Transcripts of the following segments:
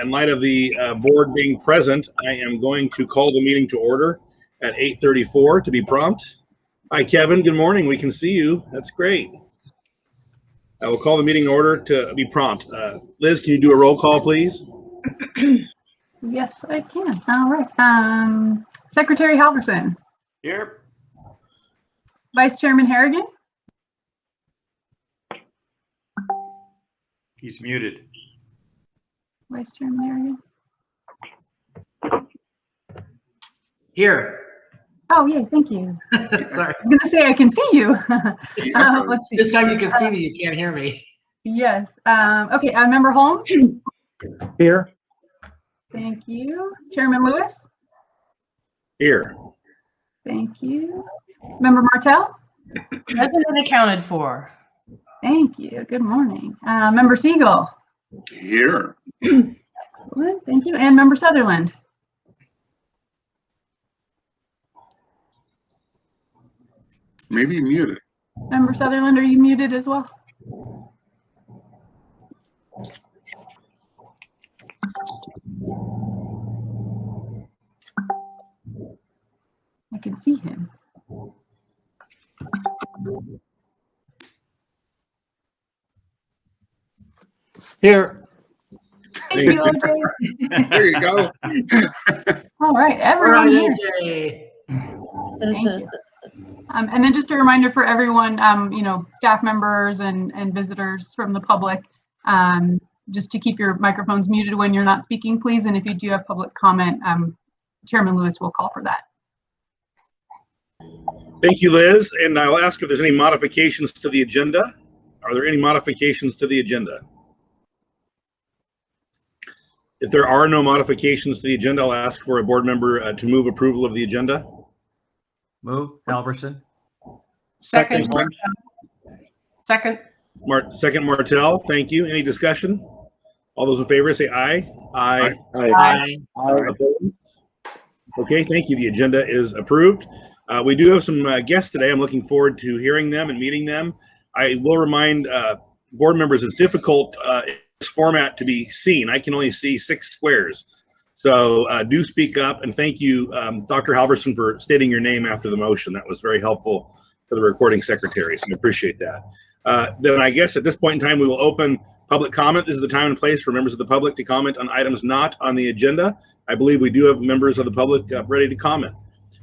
In light of the board being present, I am going to call the meeting to order at 8:34 to be prompt. Hi, Kevin. Good morning. We can see you. That's great. I will call the meeting in order to be prompt. Liz, can you do a roll call, please? Yes, I can. All right. Secretary Halverson. Here. Vice Chairman Harrigan. He's muted. Vice Chairman Harrigan. Here. Oh, yay. Thank you. Sorry. I was going to say I can see you. Let's see. This time you can see me, you can't hear me. Yes. Okay. Member Holmes. Here. Thank you. Chairman Lewis. Here. Thank you. Member Martell. Present and accounted for. Thank you. Good morning. Member Siegel. Here. Excellent. Thank you. And Member Sutherland. Maybe muted. Member Sutherland, are you muted as well? I can see him. Here. Thank you, OJ. There you go. All right, everyone here. AJ. Thank you. And then just a reminder for everyone, staff members and visitors from the public, just to keep your microphones muted when you're not speaking, please. And if you do have public comment, Chairman Lewis will call for that. Thank you, Liz. And I'll ask if there's any modifications to the agenda. Are there any modifications to the agenda? If there are no modifications to the agenda, I'll ask for a board member to move approval of the agenda. Move, Halverson. Second. Second. Second, Martell. Thank you. Any discussion? All those in favor say aye. Aye. Aye. Opposed? Okay, thank you. The agenda is approved. We do have some guests today. I'm looking forward to hearing them and meeting them. I will remind board members it's difficult in this format to be seen. I can only see 6 squares. So do speak up, and thank you, Dr. Halverson, for stating your name after the motion. That was very helpful for the recording secretary, so I appreciate that. Then I guess at this point in time, we will open public comment. This is the time and place for members of the public to comment on items not on the agenda. I believe we do have members of the public ready to comment.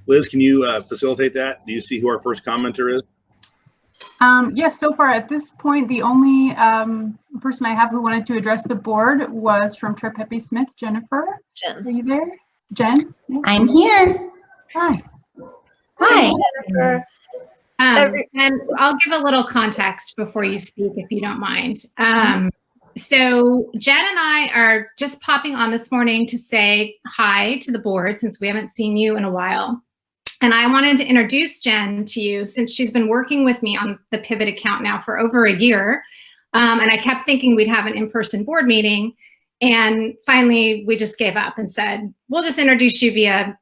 Liz, can you facilitate that? Do you see who our first commenter is? Yes, so far at this point, the only person I have who wanted to address the board was from Trepepi Smith. Jennifer, Jen. are you there? Jen? Yeah. I'm here. Hi. Hi, Jennifer. And I'll give a little context before you speak, if you don't mind. So Jen and I are just popping on this morning to say hi to the board since we haven't seen you in a while. And I wanted to introduce Jen to you since she's been working with me on the Pivot account now for over a year. And I kept thinking we'd have an in-person board meeting. And finally, we just gave up and said, we'll just introduce you via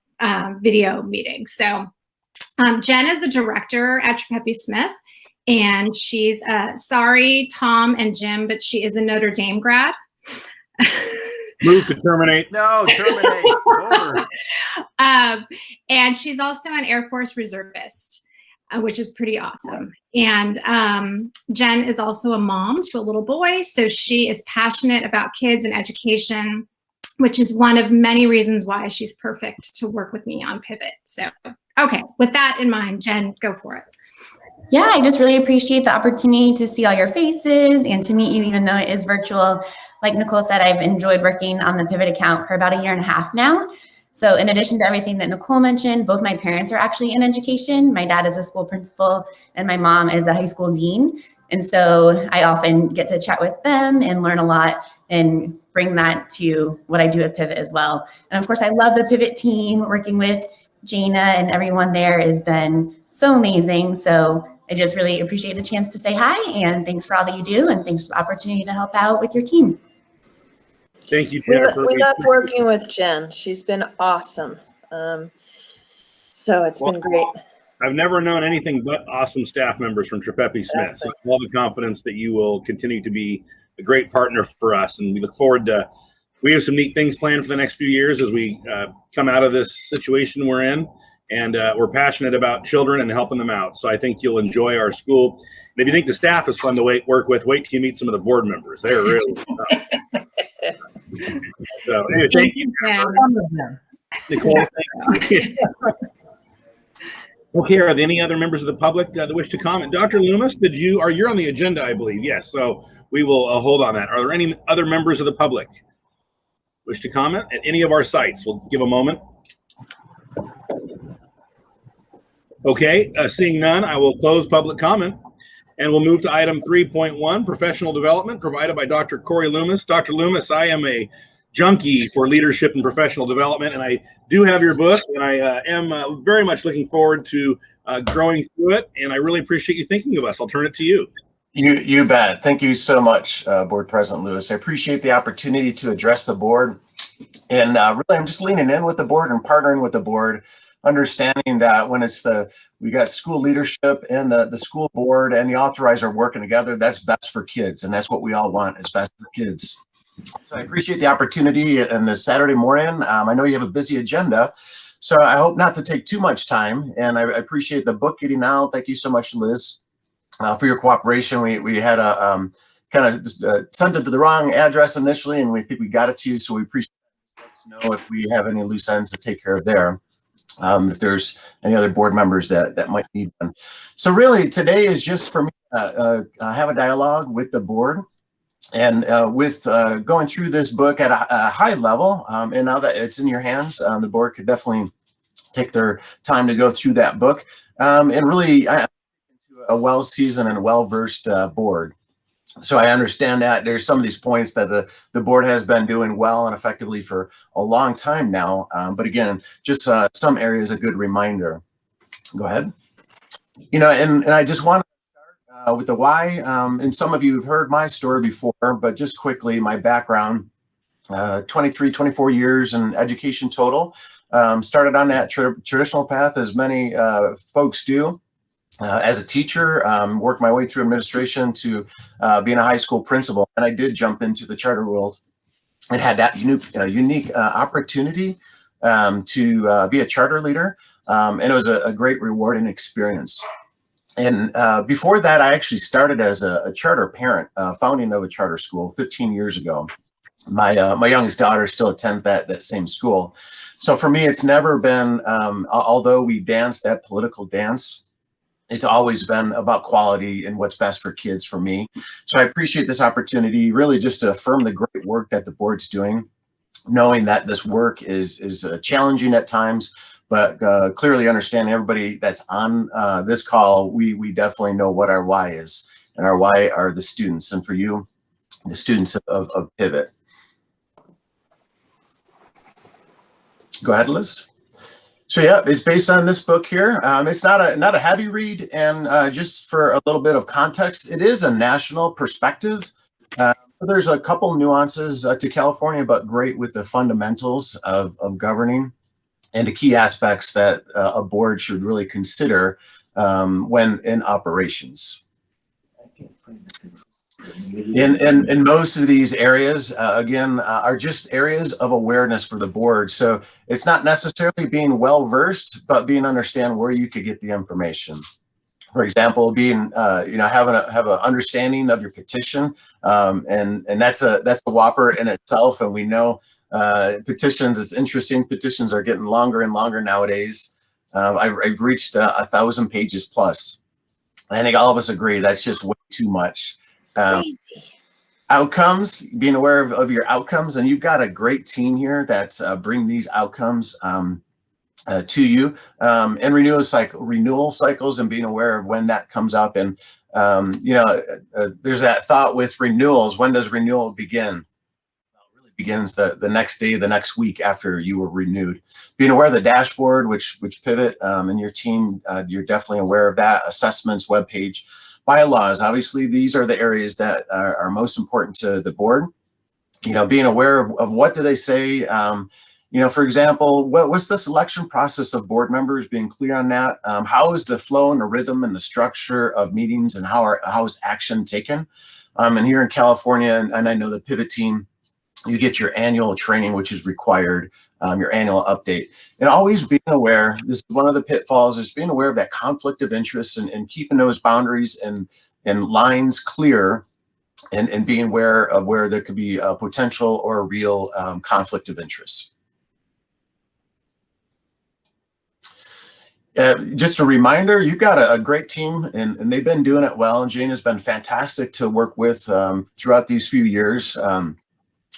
video meeting. So Jen is a director at Trepepi Smith. And she's, sorry, Tom and Jim, but she is a Notre Dame grad. Move to terminate. No, terminate. Over. And she's also an Air Force reservist, which is pretty awesome. And Jen is also a mom to a little boy. So she is passionate about kids and education, which is one of many reasons why she's perfect to work with me on Pivot. So, okay, with that in mind, Jen, go for it. Yeah, I just really appreciate the opportunity to see all your faces and to meet you, even though it is virtual. Like Nicole said, I've enjoyed working on the Pivot account for about 1.5 years now. So in addition to everything that Nicole mentioned, both my parents are actually in education. My dad is a school principal and my mom is a high school dean. And so I often get to chat with them and learn a lot and bring that to what I do at Pivot as well. And of course, I love the Pivot team. Working with Jana and everyone there has been so amazing. So I just really appreciate the chance to say hi and thanks for all that you do and thanks for the opportunity to help out with your team. Thank you, Jennifer. We love working with Jen. She's been awesome. So it's been great. I've never known anything but awesome staff members from Trepepi Smith. So I have all the confidence that you will continue to be a great partner for us. And we look forward to we have some neat things planned for the next few years as we come out of this situation we're in. And we're passionate about children and helping them out. So I think you'll enjoy our school. And if you think the staff is fun to work with, wait till you meet some of the board members. They're really fun. So anyway, thank you, Nicole. Thank you. Okay, are there any other members of the public that wish to comment? Dr. Loomis, you're on the agenda, I believe. Yes, so we will hold on that. Are there any other members of the public wish to comment at any of our sites? We'll give a moment. Okay, seeing none, I will close public comment, and we'll move to item 3.1, professional development provided by Dr. Corey Loomis. Dr. Loomis, I am a junkie for leadership and professional development, and I do have your book, and I am very much looking forward to growing through it, and I really appreciate you thinking of us. I'll turn it to you. You bet. Thank you so much, Board President Lewis. I appreciate the opportunity to address the board, and really I'm just leaning in with the board and partnering with the board, understanding that when we got school leadership and the school board and the authorizer working together, that's best for kids. And that's what we all want, is best for kids. So I appreciate the opportunity and this Saturday morning. I know you have a busy agenda, so I hope not to take too much time. And I appreciate the book getting out. Thank you so much, Liz, for your cooperation. We had a kind of sent it to the wrong address initially, and we think we got it to you. So we appreciate it. Let us know if we have any loose ends to take care of there. If there's any other board members that might need one. So really today is just for me to have a dialogue with the board, and with going through this book at a high level, and now that it's in your hands, the board could definitely take their time to go through that book, and really into a well-seasoned and well-versed board. So I understand that there's some of these points that the board has been doing well and effectively for a long time now. But again, just some areas, a good reminder. Go ahead. And I just want to start with the why. And some of you have heard my story before, but just quickly, my background, 24 years in education total. Started on that traditional path, as many folks do. As a teacher, worked my way through administration to being a high school principal, and I did jump into the charter world and had that unique opportunity to be a charter leader, and it was a great rewarding experience. And before that, I actually started as a charter parent, founding of a charter school 15 years ago. My youngest daughter still attends that same school. So for me, it's never been, although we danced that political dance, it's always been about quality and what's best for kids for me. So I appreciate this opportunity, really just to affirm the great work that the board's doing, knowing that this work is challenging at times, but clearly understanding everybody that's on this call, we definitely know what our why is, and our why are the students, and for you, the students of Pivot. Go ahead, Liz. So yeah, it's based on this book here. It's not a heavy read, and just for a little bit of context, it is a national perspective. There's a couple nuances to California, but great with the fundamentals of governing and the key aspects that a board should really consider when in operations. In most of these areas, again, are just areas of awareness for the board. So it's not necessarily being well-versed, but being understand where you could get the information. For example, being, have an understanding of your petition, and that's a whopper in itself. And we know petitions, it's interesting, petitions are getting longer and longer nowadays. I've reached 1,000 pages plus. I think all of us agree that's just way too much. Outcomes, being aware of your outcomes, and you've got a great team here that's bring these outcomes to you, and renewal cycles, and being aware of when that comes up. And there's that thought with renewals. When does renewal begin? It really begins the next day, the next week after you were renewed. Being aware of the dashboard, which Pivot and your team, you're definitely aware of that. Assessments, webpage. Bylaws, obviously, these are the areas that are most important to the board. Being aware of what do they say. For example, what's the selection process of board members? Being clear on that. How is the flow and the rhythm and the structure of meetings, and how is action taken? And here in California, and I know the Pivot team you get your annual training, which is required, your annual update. And always being aware, this is one of the pitfalls, is being aware of that conflict of interest and keeping those boundaries and lines clear, and being aware of where there could be a potential or a real conflict of interest. Just a reminder, you've got a great team, and they've been doing it well. And Jane has been fantastic to work with throughout these few years.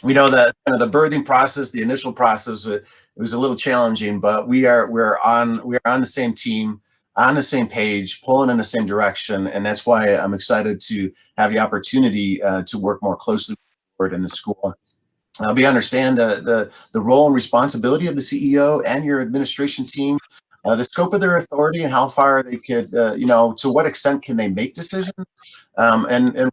We know that kind of the birthing process, the initial process, it was a little challenging, but we're on the same team, on the same page, pulling in the same direction, and that's why I'm excited to have the opportunity to work more closely with the board and the school. We understand the role and responsibility of the CEO and your administration team, the scope of their authority and how far they could, to what extent can they make decisions, and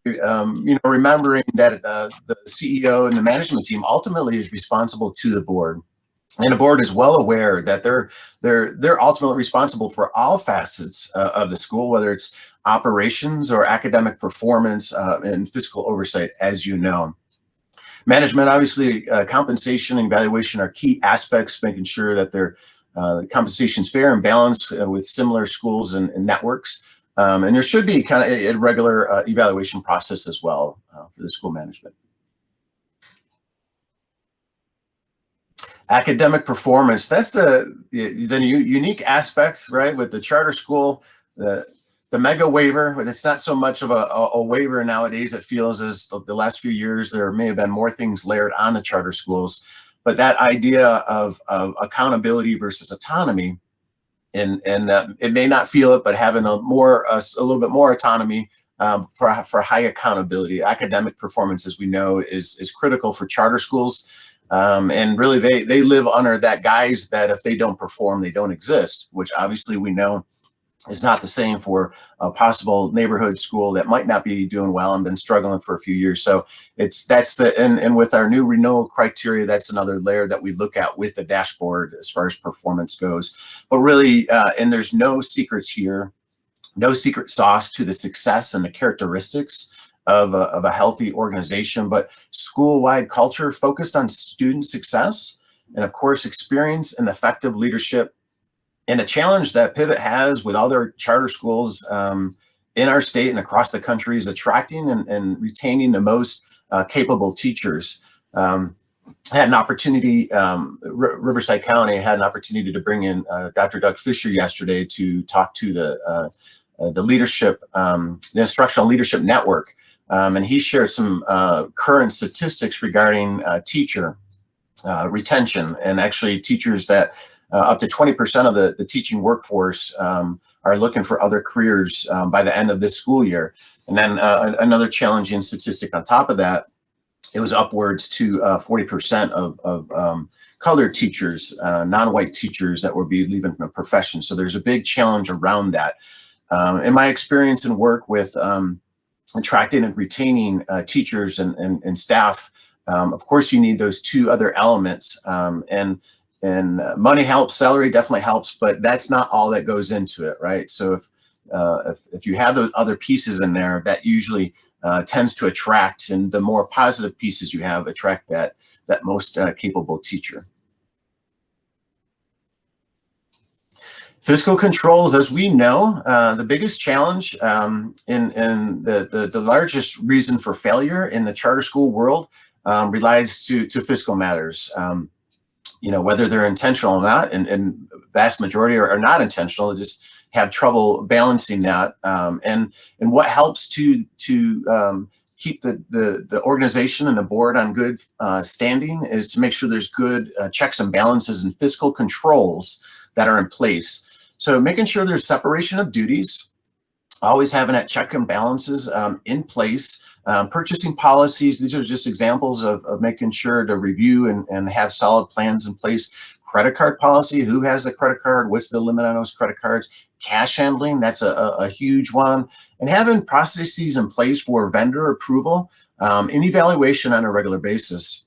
remembering that the CEO and the management team ultimately is responsible to the board. And the board is well aware that they're ultimately responsible for all facets of the school, whether it's operations or academic performance and fiscal oversight, as you know. Management, obviously, compensation and evaluation are key aspects, making sure that their compensation is fair and balanced with similar schools and networks. And there should be kind of a regular evaluation process as well for the school management. Academic performance, that's the unique aspect, right, with the charter school, the mega waiver. But it's not so much of a waiver nowadays. It feels as the last few years there may have been more things layered on the charter schools, but that idea of accountability versus autonomy, and it may not feel it, but having a little bit more autonomy for high accountability. Academic performance, as we know, is critical for charter schools. And really, they live under that guise that if they don't perform, they don't exist, which obviously we know is not the same for a possible neighborhood school that might not be doing well and been struggling for a few years. So and with our new renewal criteria, that's another layer that we look at with the dashboard as far as performance goes. But really, and there's no secrets here, no secret sauce to the success and the characteristics of a healthy organization, but school-wide culture focused on student success, and of course, experience and effective leadership. And a challenge that Pivot has with other charter schools in our state and across the country is attracting and retaining the most capable teachers. Had an opportunity, Riverside County had an opportunity to bring in Dr. Doug Fisher yesterday to talk to the leadership, the Instructional Leadership Network. And he shared some current statistics regarding teacher retention, and actually teachers that up to 20% of the teaching workforce are looking for other careers by the end of this school year. And then another challenging statistic on top of that, it was upwards to 40% of colored teachers, non-white teachers that will be leaving the profession. So there's a big challenge around that. In my experience and work with attracting and retaining teachers and staff, of course, you need those two other elements. And money helps, salary definitely helps, but that's not all that goes into it, right? So if you have those other pieces in there, that usually tends to attract, and the more positive pieces you have attract that most capable teacher. Fiscal controls, as we know, the biggest challenge and the largest reason for failure in the charter school world relates to fiscal matters. Whether they're intentional or not, and vast majority are not intentional, they just have trouble balancing that. And what helps to keep the organization and the board on good standing is to make sure there's good checks and balances and fiscal controls that are in place. So making sure there's separation of duties, always having that check and balances in place, purchasing policies. These are just examples of making sure to review and have solid plans in place. Credit card policy, who has a credit card, what's the limit on those credit cards? Cash handling, that's a huge one. And having processes in place for vendor approval and evaluation on a regular basis.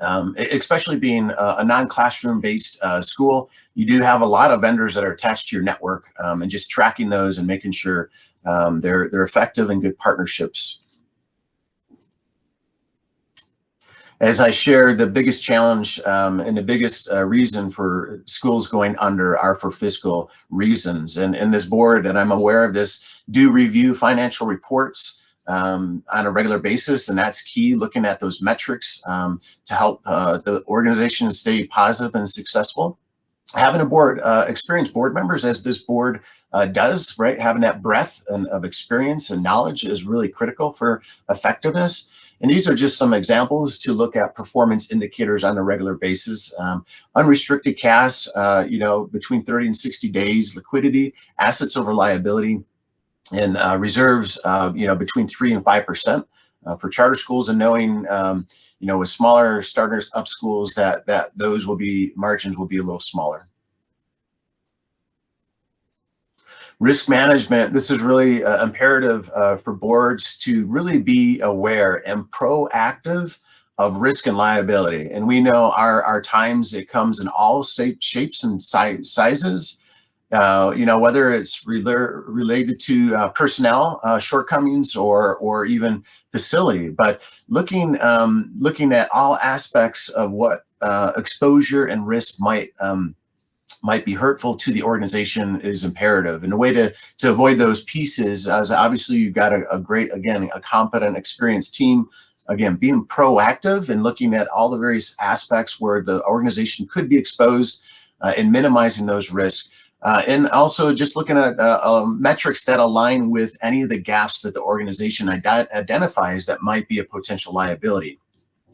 Especially being a non-classroom based school, you do have a lot of vendors that are attached to your network, and just tracking those and making sure they're effective and good partnerships. As I shared, the biggest challenge and the biggest reason for schools going under are for fiscal reasons. And this board, and I'm aware of this, do review financial reports on a regular basis, and that's key, looking at those metrics to help the organization stay positive and successful. Having a board, experienced board members, as this board does, right? Having that breadth of experience and knowledge is really critical for effectiveness. And these are just some examples to look at performance indicators on a regular basis. Unrestricted cash, between 30 and 60 days, liquidity, assets over liability, and reserves, between 3 and 5% for charter schools, and knowing, with smaller starters up schools that those margins will be a little smaller. Risk management, this is really imperative for boards to really be aware and proactive of risk and liability. And we know our times, it comes in all shapes and sizes, whether it's related to personnel shortcomings or even facility, but looking at all aspects of what exposure and risk might be hurtful to the organization is imperative. And the way to avoid those pieces is obviously you've got a competent, experienced team, again, being proactive and looking at all the various aspects where the organization could be exposed and minimizing those risks. And also just looking at metrics that align with any of the gaps that the organization identifies that might be a potential liability.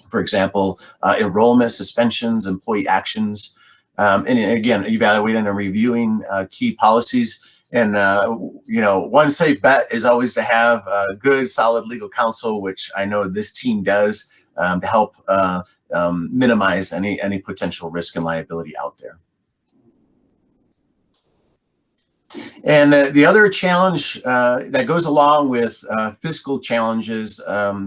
For example, enrollment, suspensions, employee actions, and again, evaluating and reviewing key policies. And, one safe bet is always to have good, solid legal counsel, which I know this team does to help minimize any potential risk and liability out there. And the other challenge that goes along with fiscal challenges,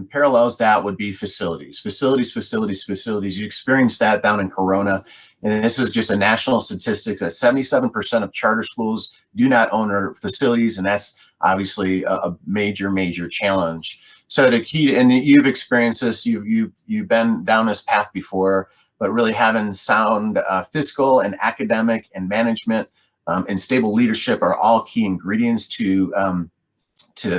parallels that would be facilities. You experienced that down in Corona. And this is just a national statistic that 77% of charter schools do not own their facilities. And that's obviously a major challenge. So the key, and you've experienced this, you've been down this path before, but really having sound fiscal and academic and management and stable leadership are all key ingredients to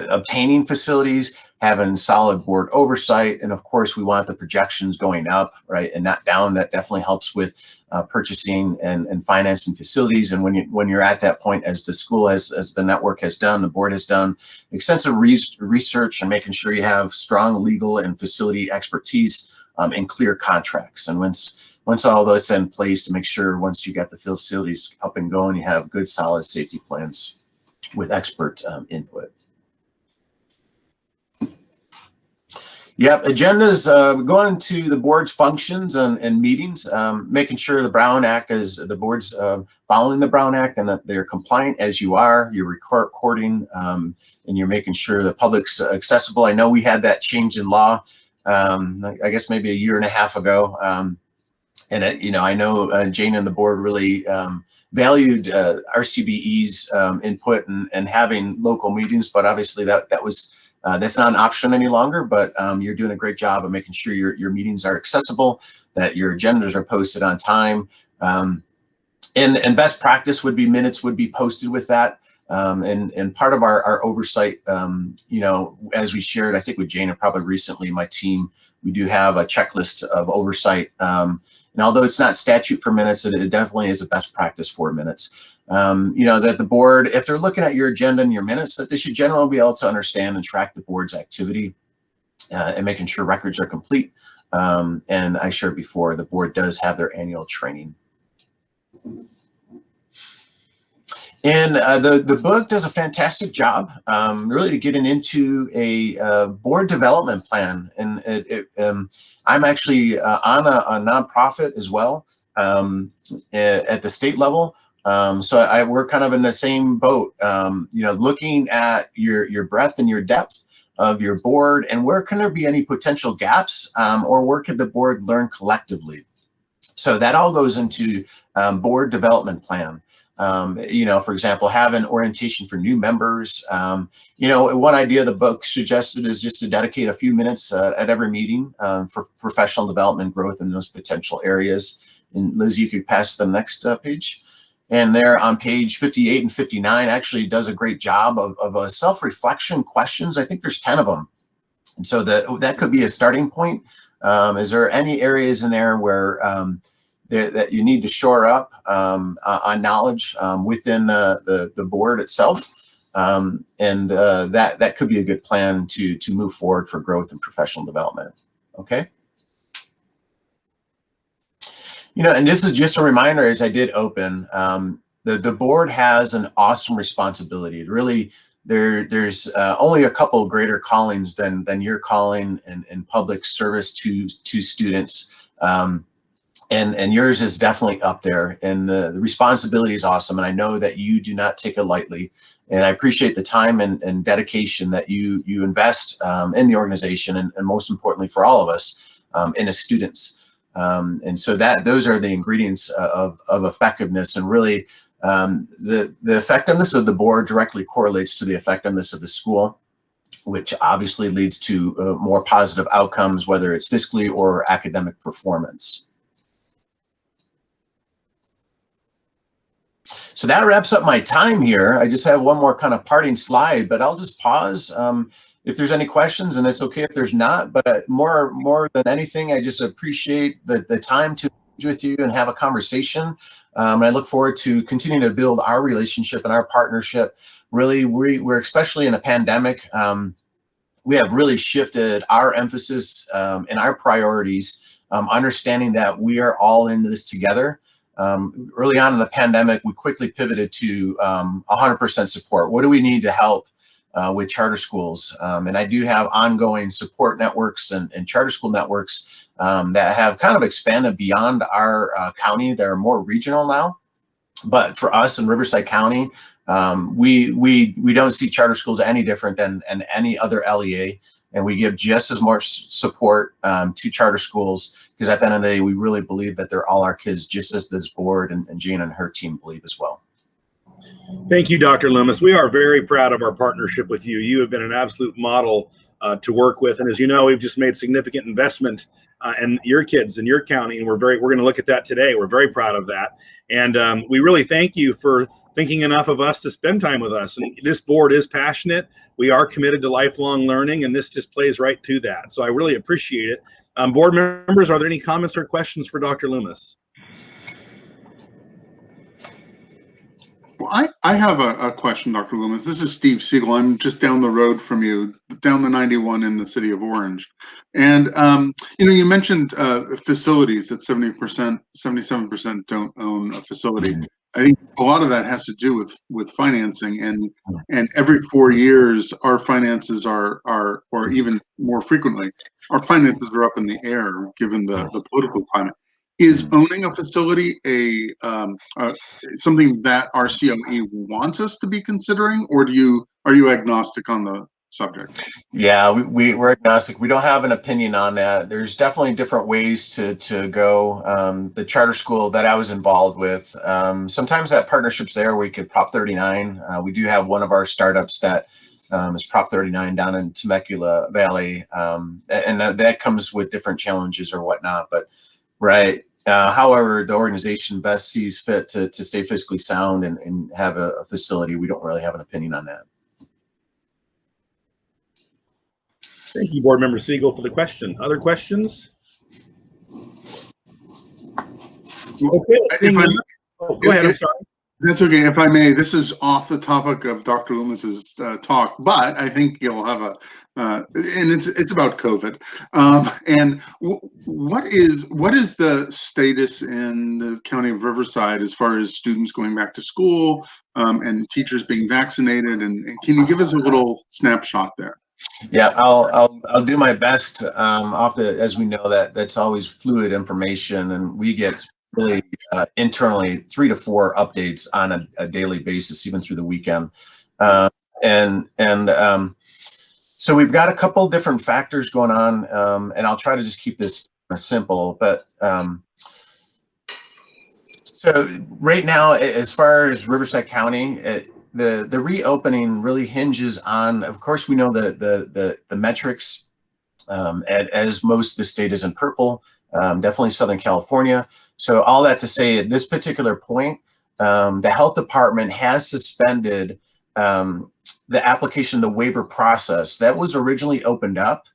obtaining facilities, having solid board oversight, and of course we want the projections going up, right, and not down. That definitely helps with purchasing and financing facilities. And when you're at that point, as the school as the network has done, the board has done extensive research and making sure you have strong legal and facility expertise and clear contracts. And once all those then in place, to make sure once you got the facilities up and going, you have good solid safety plans with expert input. Yep, agendas, going to the board's functions and meetings, making sure the Brown Act is, the board's following the Brown Act and that they're compliant as you are, you're recording and you're making sure the public's accessible. I know we had that change in law, I guess maybe a year and a half ago. And I know Jane and the board really valued RCBE's input and having local meetings, but obviously that was, that's not an option any longer, but you're doing a great job of making sure your meetings are accessible, that your agendas are posted on time. And best practice would be minutes would be posted with that. And part of our oversight, as we shared, I think with Jane and probably recently, my team, we do have a checklist of oversight. And although it's not statute for minutes, it definitely is a best practice for minutes. That the board, if they're looking at your agenda and your minutes, that they should generally be able to understand and track the board's activity and making sure records are complete. And I shared before, the board does have their annual training. And the book does a fantastic job, really to getting into a board development plan. And I'm actually on a nonprofit as well at the state level. So we're kind of in the same boat, looking at your breadth and your depth of your board and where can there be any potential gaps or where could the board learn collectively. So that all goes into board development plan. For example, have an orientation for new members. One idea the book suggested is just to dedicate a few minutes at every meeting for professional development growth in those potential areas. And Liz, you could pass the next page. And there on page 58 and 59 actually does a great job of a self-reflection questions. I think there's 10 of them. And so that could be a starting point. Is there any areas in there where that you need to shore up on knowledge within the board itself? That could be a good plan to move forward for growth and professional development. Okay. And this is just a reminder, as I did open, the board has an awesome responsibility. Really, there's only a couple of greater callings than your calling in public service to students. And yours is definitely up there. And the responsibility is awesome. And I know that you do not take it lightly. And I appreciate the time and dedication that you invest in the organization, and most importantly for all of us, in as students. And so those are the ingredients of effectiveness, and really the effectiveness of the board directly correlates to the effectiveness of the school, which obviously leads to more positive outcomes, whether it's fiscally or academic performance. So that wraps up my time here. I just have one more kind of parting slide, but I'll just pause. If there's any questions, and it's okay if there's not, but more than anything, I just appreciate the time to engage with you and have a conversation. And I look forward to continuing to build our relationship and our partnership. Really, we're especially in a pandemic, we have really shifted our emphasis and our priorities, understanding that we are all in this together. Early on in the pandemic, we quickly pivoted to 100% support. What do we need to help with charter schools? And I do have ongoing support networks and charter school networks that have kind of expanded beyond our county. They're more regional now. But for us in Riverside County, we don't see charter schools any different than any other LEA. And we give just as much support to charter schools, because at the end of the day, we really believe that they're all our kids, just as this board and Jane and her team believe as well. Thank you, Dr. Loomis. We are very proud of our partnership with you. You have been an absolute model to work with. And as you know, we've just made significant investment in your kids in your county. And we're going to look at that today. We're very proud of that. And we really thank you for thinking enough of us to spend time with us. And this board is passionate. We are committed to lifelong learning, and this just plays right to that. So I really appreciate it. Board members, are there any comments or questions for Dr. Loomis? Well, I have a question, Dr. Loomis. This is Steve Siegel. I'm just down the road from you, down the 91 in the city of Orange. And, you mentioned facilities, that 77% don't own a facility. I think a lot of that has to do with financing, and every 4 years our finances are, or even more frequently, our finances are up in the air given the political climate. Is owning a facility something that our COE wants us to be considering, or are you agnostic on the subject? Yeah, we're agnostic. We don't have an opinion on that. There's definitely different ways to go. The charter school that I was involved with, sometimes that partnership's there where we could Prop 39. We do have one of our startups that is Prop 39 down in Temecula Valley, and that comes with different challenges or whatnot. But right. However, the organization best sees fit to stay fiscally sound and have a facility. We don't really have an opinion on that. Thank you, Board Member Siegel, for the question. Other questions? Okay. Go ahead. I'm sorry. That's okay. If I may, this is off the topic of Dr. Loomis's talk, but I think you'll have and it's about COVID. And what is the status in the county of Riverside as far as students going back to school and teachers being vaccinated? And can you give us a little snapshot there? Yeah, I'll do my best. As we know, that's always fluid information, and we get really internally 3 to 4 updates on a daily basis, even through the weekend. So we've got a couple different factors going on, and I'll try to just keep this simple. But So right now, as far as Riverside County, the reopening really hinges on, of course, we know the metrics, as most of the state is in purple, definitely Southern California. So all that to say, at this particular point, the health department has suspended the application, the waiver process that was originally opened up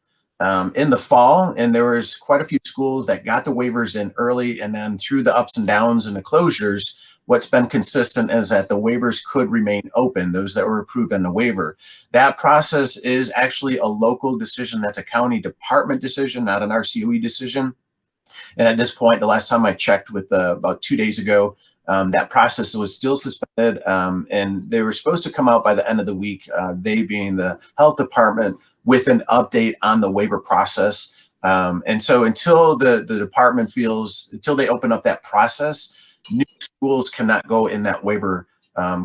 in the fall, and there was quite a few schools that got the waivers in early, and then through the ups and downs and the closures, what's been consistent is that the waivers could remain open, those that were approved on the waiver. That process is actually a local decision. That's a county department decision, not an RCOE decision. And at this point, the last time I checked with about 2 days ago, that process was still suspended, and they were supposed to come out by the end of the week, they being the health department, with an update on the waiver process. And so until the department feels, until they open up that process, new schools cannot go in that waiver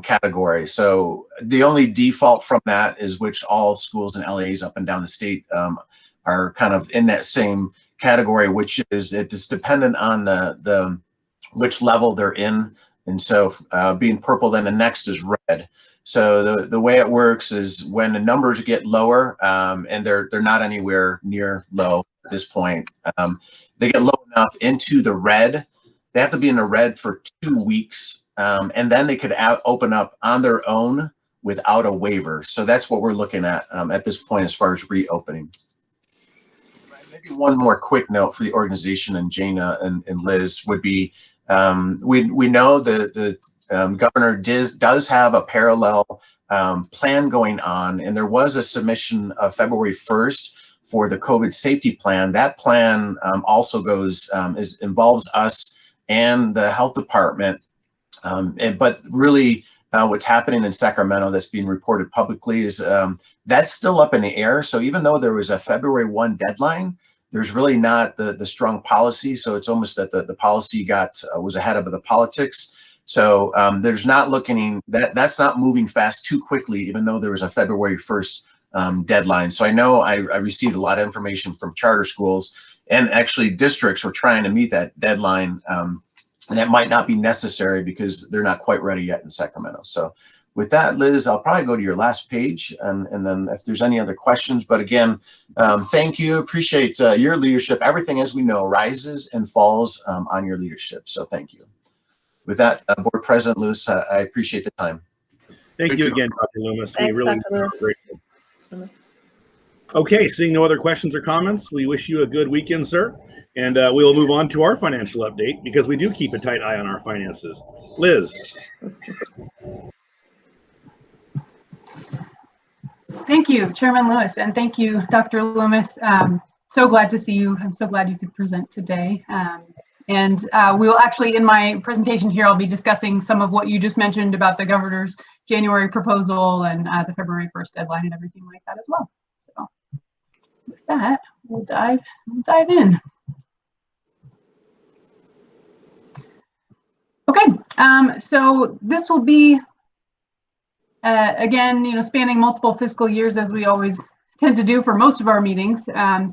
category. So the only default from that is which all schools and LAs up and down the state are kind of in that same category, which is it's dependent on the which level they're in. And so being purple, then the next is red. So the way it works is when the numbers get lower, and they're not anywhere near low at this point, they get low enough into the red. They have to be in the red for 2 weeks, and then they could open up on their own without a waiver. So that's what we're looking at this point as far as reopening. Maybe one more quick note for the organization, and Jana and Liz, would be we know the governor does have a parallel plan going on, and there was a submission of February 1st for the COVID safety plan. That plan also goes involves us and the health department, but really what's happening in Sacramento that's being reported publicly is that's still up in the air. So even though there was a February 1 deadline, there's really not the strong policy. So it's almost that the policy was ahead of the politics. So there's not that's not moving fast too quickly, even though there was a February 1st deadline. So I know I received a lot of information from charter schools, and actually districts were trying to meet that deadline. And that might not be necessary because they're not quite ready yet in Sacramento. So with that, Liz, I'll probably go to your last page, and then if there's any other questions. But again, thank you. Appreciate your leadership. Everything, as we know, rises and falls on your leadership. So thank you. With that, Board President Lewis, I appreciate the time. Thank you again, Dr. Loomis. Thanks, We really Dr. Lewis. are grateful. Okay, seeing no other questions or comments, we wish you a good weekend, sir. And we will move on to our financial update, because we do keep a tight eye on our finances. Liz. Thank you, Chairman Lewis, and thank you, Dr. Loomis. So glad to see you. I'm so glad you could present today. And we will actually, in my presentation here, I'll be discussing some of what you just mentioned about the governor's January proposal and the February 1st deadline and everything like that as well. So with that, we'll dive in. Okay, so this will be, again, spanning multiple fiscal years, as we always tend to do for most of our meetings.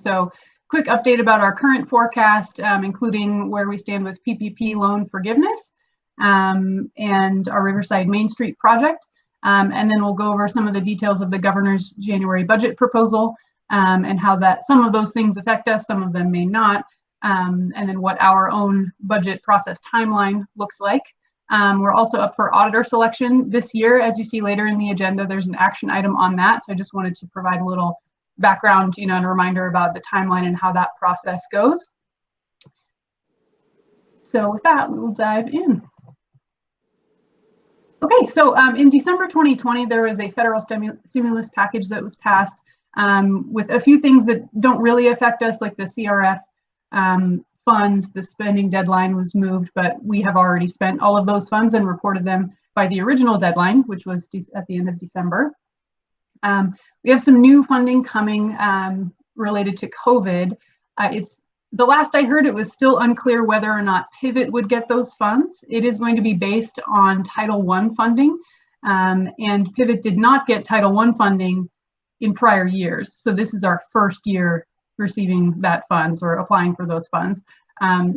So quick update about our current forecast, including where we stand with PPP loan forgiveness and our Riverside Main Street project. And then we'll go over some of the details of the governor's January budget proposal and how some of those things affect us, some of them may not, and then what our own budget process timeline looks like. We're also up for auditor selection this year. As you see later in the agenda, there's an action item on that. So I just wanted to provide a little background, and a reminder about the timeline and how that process goes. So with that, we will dive in. Okay, so in December 2020, there was a federal stimulus package that was passed with a few things that don't really affect us, like the CRF funds. The spending deadline was moved, but we have already spent all of those funds and reported them by the original deadline, which was at the end of December. We have some new funding coming related to COVID. The last I heard, it was still unclear whether or not Pivot would get those funds. It is going to be based on Title I funding, and Pivot did not get Title I funding in prior years. So this is our first year receiving that funds or applying for those funds.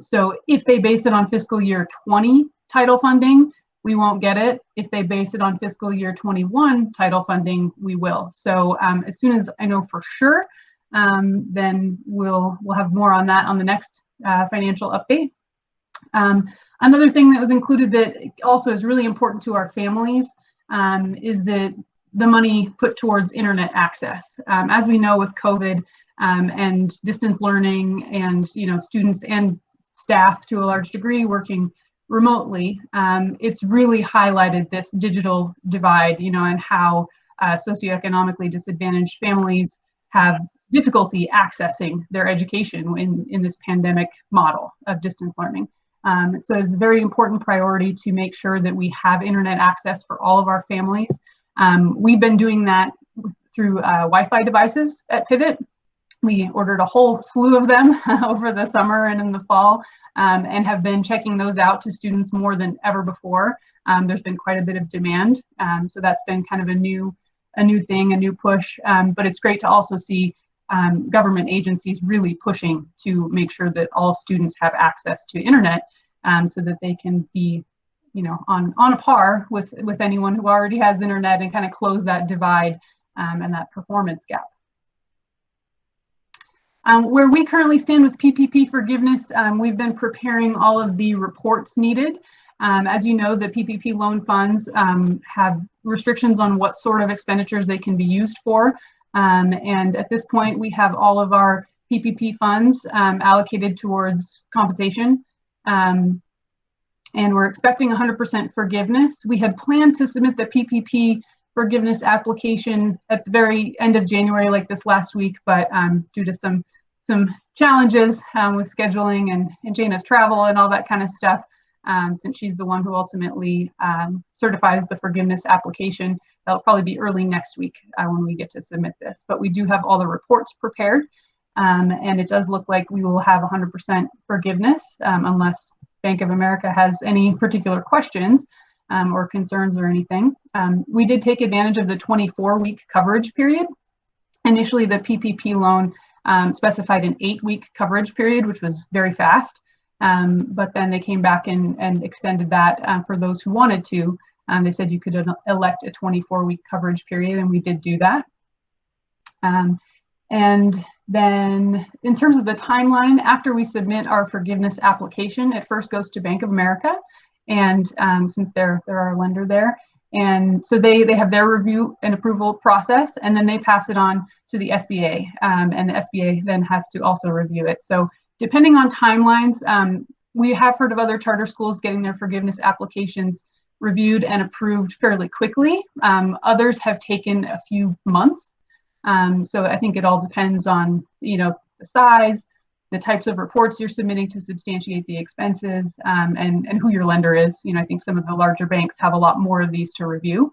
So if they base it on fiscal year 20 title funding, we won't get it. If they base it on fiscal year 21 title funding, we will. So as soon as I know for sure, then we'll have more on that on the next financial update. Another thing that was included that also is really important to our families is that the money put towards internet access. As we know with COVID and distance learning and students and staff to a large degree working remotely, it's really highlighted this digital divide, and how socioeconomically disadvantaged families have difficulty accessing their education in this pandemic model of distance learning. So it's a very important priority to make sure that we have internet access for all of our families. We've been doing that through Wi-Fi devices at Pivot. We ordered a whole slew of them over the summer and in the fall, and have been checking those out to students more than ever before. There's been quite a bit of demand, so that's been kind of a new thing, a new push. But it's great to also see government agencies really pushing to make sure that all students have access to internet, so that they can be, on a par with anyone who already has internet, and kind of close that divide and that performance gap. Where we currently stand with PPP forgiveness, we've been preparing all of the reports needed. As you know, the PPP loan funds have restrictions on what sort of expenditures they can be used for. And at this point, we have all of our PPP funds allocated towards compensation. And we're expecting 100% forgiveness. We had planned to submit the PPP forgiveness application at the very end of January, like this last week, but due to some challenges with scheduling and Jana's travel and all that kind of stuff, since she's the one who ultimately certifies the forgiveness application, that'll probably be early next week when we get to submit this. But we do have all the reports prepared, and it does look like we will have 100% forgiveness unless Bank of America has any particular questions or concerns or anything. We did take advantage of the 24-week coverage period. Initially, the PPP loan specified an 8-week coverage period, which was very fast. But then they came back and extended that for those who wanted to. They said you could elect a 24-week coverage period, and we did do that. And then in terms of the timeline, after we submit our forgiveness application, it first goes to Bank of America. And since they're our lender there, and so they have their review and approval process, and then they pass it on to the SBA, and the SBA then has to also review it. So depending on timelines, we have heard of other charter schools getting their forgiveness applications reviewed and approved fairly quickly. Others have taken a few months. So I think it all depends on, the size, the types of reports you're submitting to substantiate the expenses, and who your lender is. I think some of the larger banks have a lot more of these to review.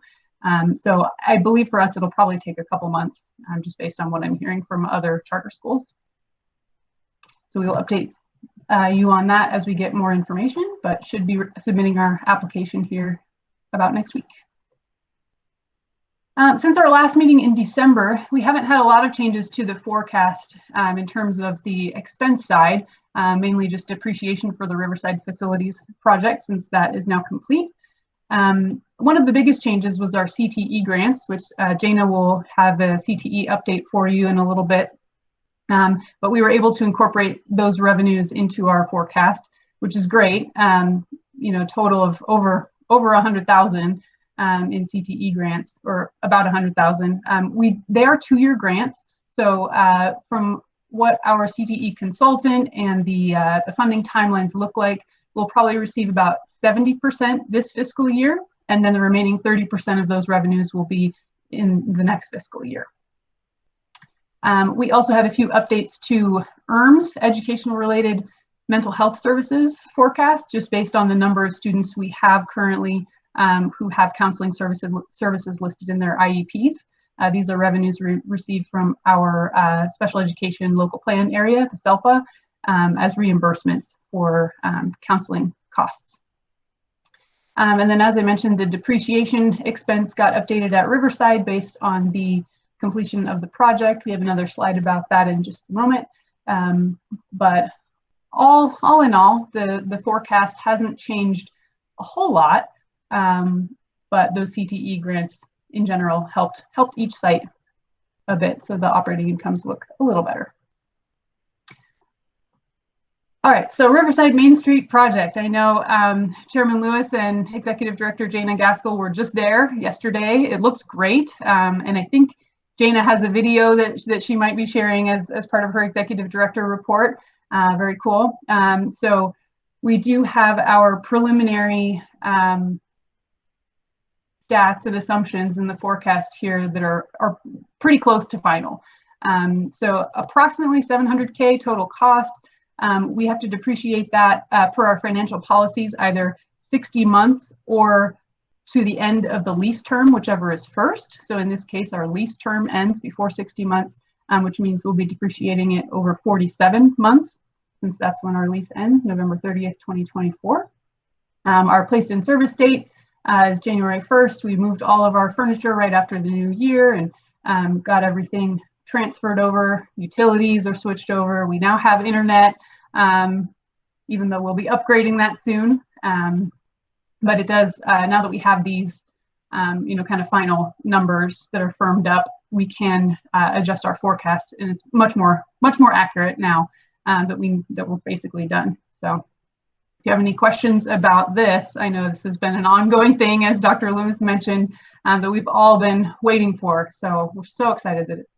So I believe for us, it'll probably take a couple months, just based on what I'm hearing from other charter schools. So we will update you on that as we get more information, but should be submitting our application here about next week. Since our last meeting in December, we haven't had a lot of changes to the forecast in terms of the expense side, mainly just depreciation for the Riverside Facilities project, since that is now complete. One of the biggest changes was our CTE grants, which Jana will have a CTE update for you in a little bit. But we were able to incorporate those revenues into our forecast, which is great. Total of over 100,000 in CTE grants, or about 100,000. They are 2-year grants. So from what our CTE consultant and the funding timelines look like, we'll probably receive about 70% this fiscal year, and then the remaining 30% of those revenues will be in the next fiscal year. We also had a few updates to ERMS, educational related mental health services forecast, just based on the number of students we have currently who have counseling services listed in their IEPs. These are revenues received from our special education local plan area, the SELPA, as reimbursements for counseling costs. And then, as I mentioned, the depreciation expense got updated at Riverside based on the completion of the project. We have another slide about that in just a moment. But all in all, the forecast hasn't changed a whole lot, but those CTE grants in general helped each site a bit, so the operating incomes look a little better. All right, so Riverside Main Street project. I know Chairman Lewis and Executive Director Jana Gaskell were just there yesterday. It looks great, and I think Jana has a video that she might be sharing as part of her Executive Director report. Very cool. So we do have our preliminary stats and assumptions in the forecast here that are pretty close to final. So approximately $700K total cost. We have to depreciate that per our financial policies, either 60 months or to the end of the lease term, whichever is first. So in this case, our lease term ends before 60 months, which means we'll be depreciating it over 47 months, since that's when our lease ends, November 30th, 2024. Our placed in service date is January 1st. We moved all of our furniture right after the new year and got everything transferred over. Utilities are switched over. We now have internet, even though we'll be upgrading that soon. But it does, now that we have these, kind of final numbers that are firmed up, we can adjust our forecast, and it's much more accurate now that we're basically done. So if you have any questions about this, I know this has been an ongoing thing, as Dr. Lewis mentioned, that we've all been waiting for. So we're so excited that it's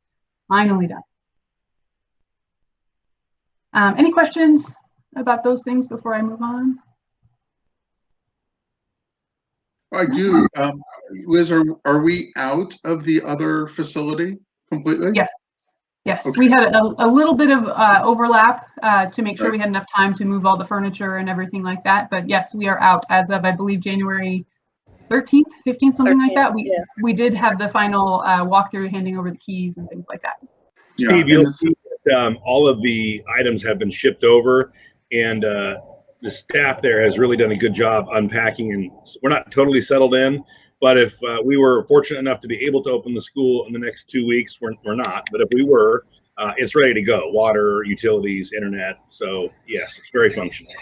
finally done. Any questions about those things before I move on? I do. Liz, are we out of the other facility completely? Yes. Yes, Okay. We had a little bit of overlap to make sure we had enough time to move all the furniture and everything like that. But yes, we are out as of, I believe, January 13th, 15th, something like that. We did have the final walkthrough, handing over the keys and things like that. Yeah. Steve, you'll see that all of the items have been shipped over, and the staff there has really done a good job unpacking, and we're not totally settled in. But if we were fortunate enough to be able to open the school in the next 2 weeks, we're not. But if we were, it's ready to go. Water, utilities, internet. So yes, it's very functional.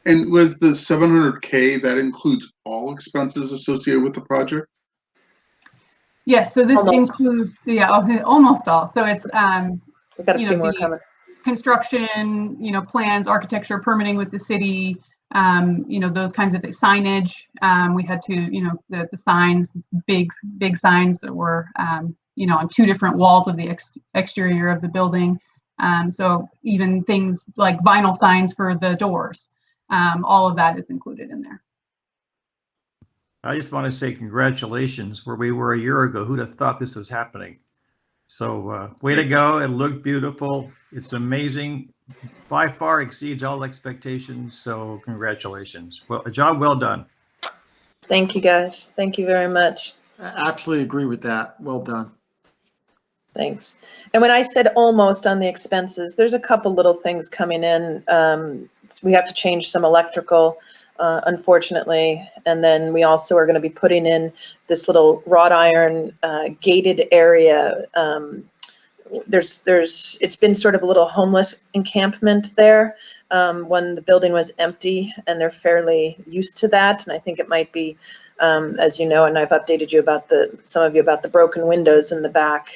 And was the $700K, that includes all expenses associated with the project? Yes, so this includes almost all. So it's We've got a few more coming. Construction, plans, architecture, permitting with the city, those kinds of things. Signage. We had to, the signs, big signs that were, on 2 different walls of the exterior of the building. So even things like vinyl signs for the doors, all of that is included in there. I just want to say congratulations. Where we were a year ago, who'd have thought this was happening? So way to go. It looked beautiful. It's amazing. By far exceeds all expectations. So congratulations. Well, a job well done. Thank you, guys. Thank you very much. I absolutely agree with that. Well done. Thanks. And when I said almost on the expenses, there's a couple little things coming in. We have to change some electrical, unfortunately. And then we also are going to be putting in this little wrought iron gated area. It's been sort of a little homeless encampment there when the building was empty, and they're fairly used to that. And I think it might be, as you know, and I've updated you about some of you about the broken windows in the back.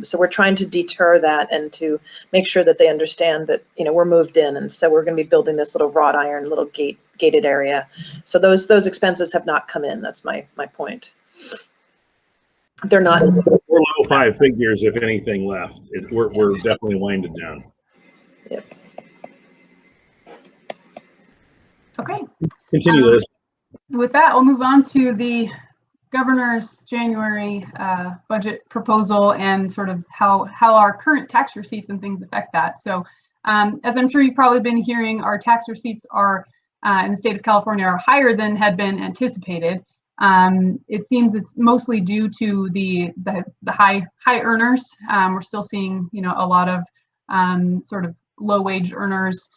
So we're trying to deter that and to make sure that they understand that, we're moved in. And so we're going to be building this little wrought iron, little gated area. So those expenses have not come in. That's my point. They're not. We're low 5 figures, if anything, left. We're definitely winded down. Yep. Okay. Continue, Liz. With that, we'll move on to the governor's January budget proposal and sort of how our current tax receipts and things affect that. So as I'm sure you've probably been hearing, our tax receipts are in the state of California are higher than had been anticipated. It seems it's mostly due to the high earners. We're still seeing, a lot of sort of low wage earners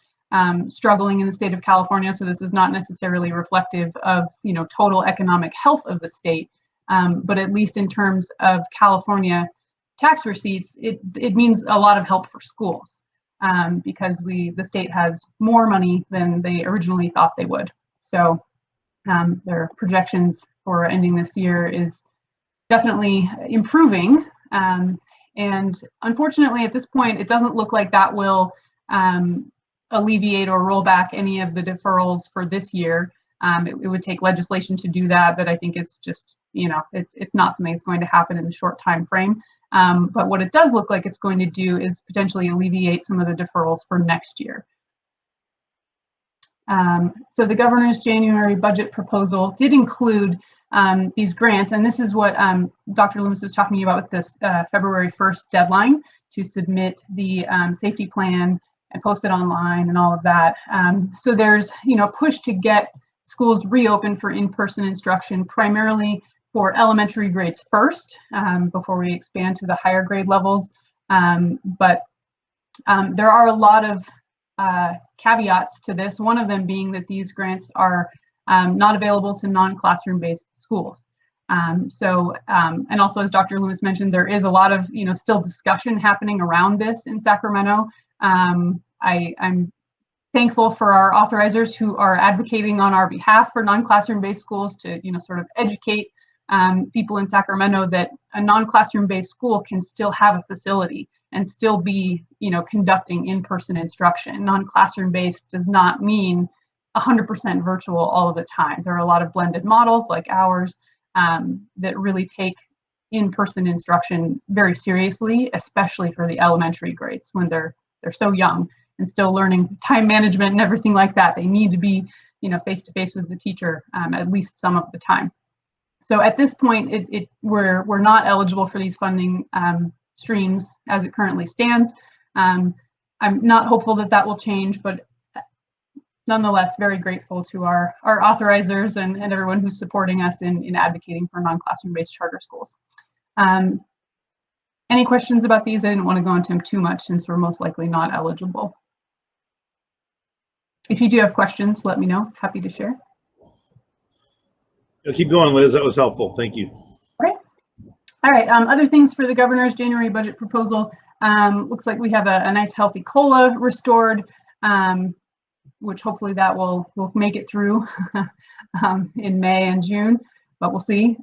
struggling in the state of California. So this is not necessarily reflective of, total economic health of the state. But at least in terms of California tax receipts, it means a lot of help for schools because the state has more money than they originally thought they would. So their projections for ending this year is definitely improving. And unfortunately, at this point, it doesn't look like that will alleviate or roll back any of the deferrals for this year. It would take legislation to do that, but I think it's just, it's not something that's going to happen in the short time frame. But what it does look like it's going to do is potentially alleviate some of the deferrals for next year. So the governor's January budget proposal did include these grants, and this is what Dr. Loomis was talking about with this February 1st deadline to submit the safety plan and post it online and all of that. So there's push to get schools reopened for in-person instruction, primarily for elementary grades first, before we expand to the higher grade levels. But there are a lot of caveats to this, one of them being that these grants are not available to non-classroom based schools. And also, as Dr. Loomis mentioned, there is a lot of still discussion happening around this in Sacramento. I'm thankful for our authorizers who are advocating on our behalf for non-classroom based schools to sort of educate people in Sacramento that a non-classroom based school can still have a facility and still be conducting in-person instruction. Non-classroom based does not mean 100% virtual all of the time. There are a lot of blended models like ours that really take in-person instruction very seriously, especially for the elementary grades when they're so young and still learning time management and everything like that. They need to be face-to-face with the teacher at least some of the time. So at this point, we're not eligible for these funding streams as it currently stands. I'm not hopeful that will change, but nonetheless, very grateful to our authorizers and everyone who's supporting us in advocating for non-classroom based charter schools. Any questions about these? I didn't want to go into them too much since we're most likely not eligible. If you do have questions, let me know. Happy to share. Keep going, Liz. That was helpful. Thank you. Okay. All right. Other things for the governor's January budget proposal. Looks like we have a nice healthy COLA restored, which hopefully that will make it through in May and June, but we'll see.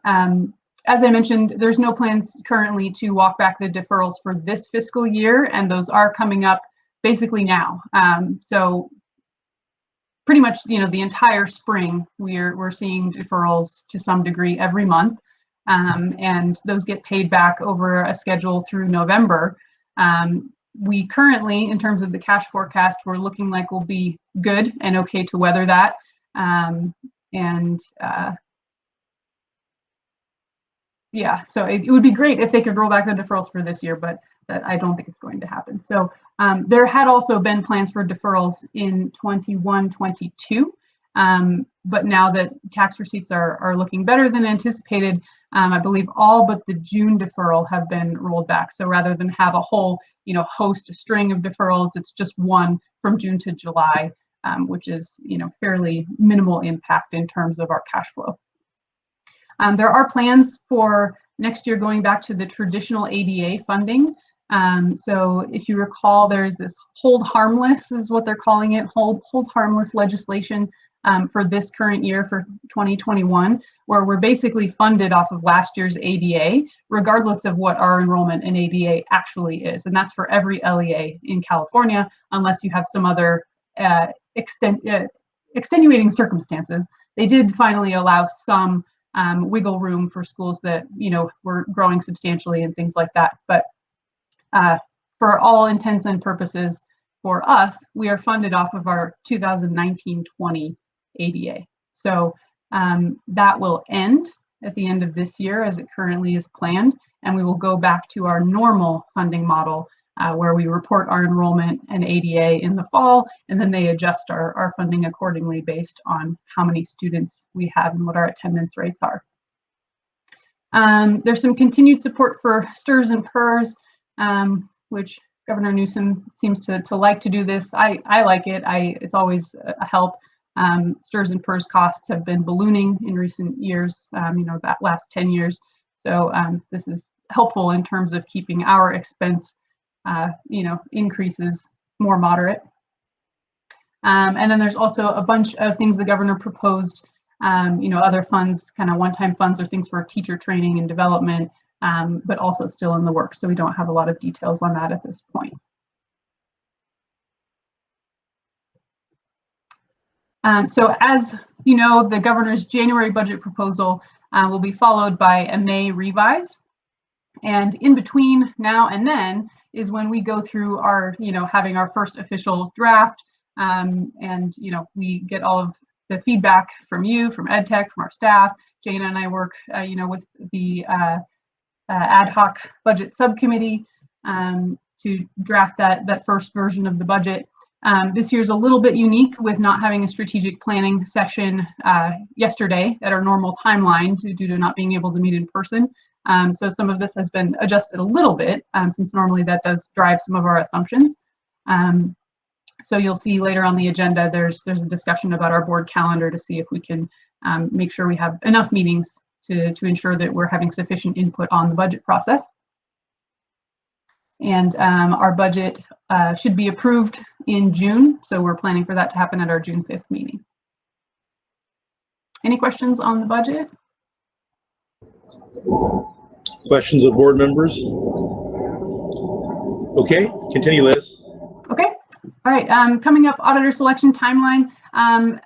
As I mentioned, there's no plans currently to walk back the deferrals for this fiscal year, and those are coming up basically now. So pretty much, the entire spring, we're seeing deferrals to some degree every month, and those get paid back over a schedule through November. We currently, in terms of the cash forecast, we're looking like we'll be good and okay to weather that. Yeah, so it would be great if they could roll back the deferrals for this year, but I don't think it's going to happen. So there had also been plans for deferrals in 21-22, but now that tax receipts are looking better than anticipated, I believe all but the June deferral have been rolled back. So rather than have a whole host, a string of deferrals, it's just one from June to July, which is fairly minimal impact in terms of our cash flow. There are plans for next year going back to the traditional ADA funding. So if you recall, there's this hold harmless is what they're calling it, hold harmless legislation for this current year for 2021, where we're basically funded off of last year's ADA, regardless of what our enrollment in ADA actually is. And that's for every LEA in California, unless you have some other extenuating circumstances. They did finally allow some wiggle room for schools that were growing substantially and things like that, but for all intents and purposes for us, we are funded off of our 2019-20 ADA. So that will end at the end of this year as it currently is planned, and we will go back to our normal funding model where we report our enrollment and ADA in the fall, and then they adjust our funding accordingly based on how many students we have and what our attendance rates are. There's some continued support for STRS and PERS, which Governor Newsom seems to like to do this. I like it. It's always a help. STRS and PERS costs have been ballooning in recent years, that last 10 years. So this is helpful in terms of keeping our expense increases more moderate. And then there's also a bunch of things the governor proposed, other funds, kind of one-time funds or things for teacher training and development, but also still in the works. So we don't have a lot of details on that at this point. So as you know, the governor's January budget proposal will be followed by a May revise. And in between now and then is when we go through our, having our first official draft. And, we get all of the feedback from you, from EdTech, from our staff. Jana and I work, with the ad hoc budget subcommittee to draft that first version of the budget. This year's a little bit unique with not having a strategic planning session yesterday at our normal timeline due to not being able to meet in person. So some of this has been adjusted a little bit since normally that does drive some of our assumptions. So you'll see later on the agenda, there's a discussion about our board calendar to see if we can make sure we have enough meetings to ensure that we're having sufficient input on the budget process. And our budget should be approved in June. So we're planning for that to happen at our June 5th meeting. Any questions on the budget? Questions of board members? Okay, continue, Liz. Okay. All right. Coming up, auditor selection timeline.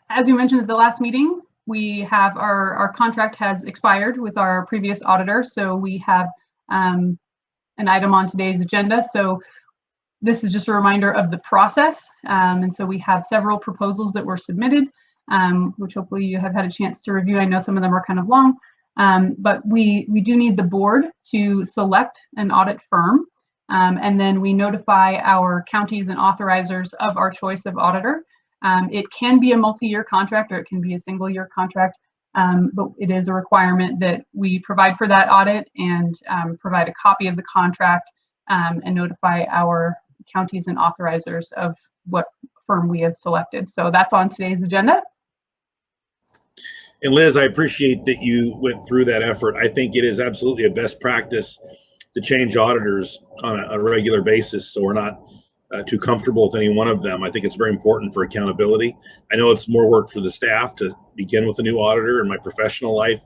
As you mentioned at the last meeting, we have our contract has expired with our previous auditor. So we have an item on today's agenda. So this is just a reminder of the process. And so we have several proposals that were submitted, which hopefully you have had a chance to review. I know some of them are kind of long, but we do need the board to select an audit firm. And then we notify our counties and authorizers of our choice of auditor. It can be a multi-year contract or it can be a single-year contract, but it is a requirement that we provide for that audit and provide a copy of the contract and notify our counties and authorizers of what firm we have selected. So that's on today's agenda. And Liz, I appreciate that you went through that effort. I think it is absolutely a best practice to change auditors on a regular basis so we're not too comfortable with any one of them. I think it's very important for accountability. I know it's more work for the staff to begin with a new auditor. In my professional life,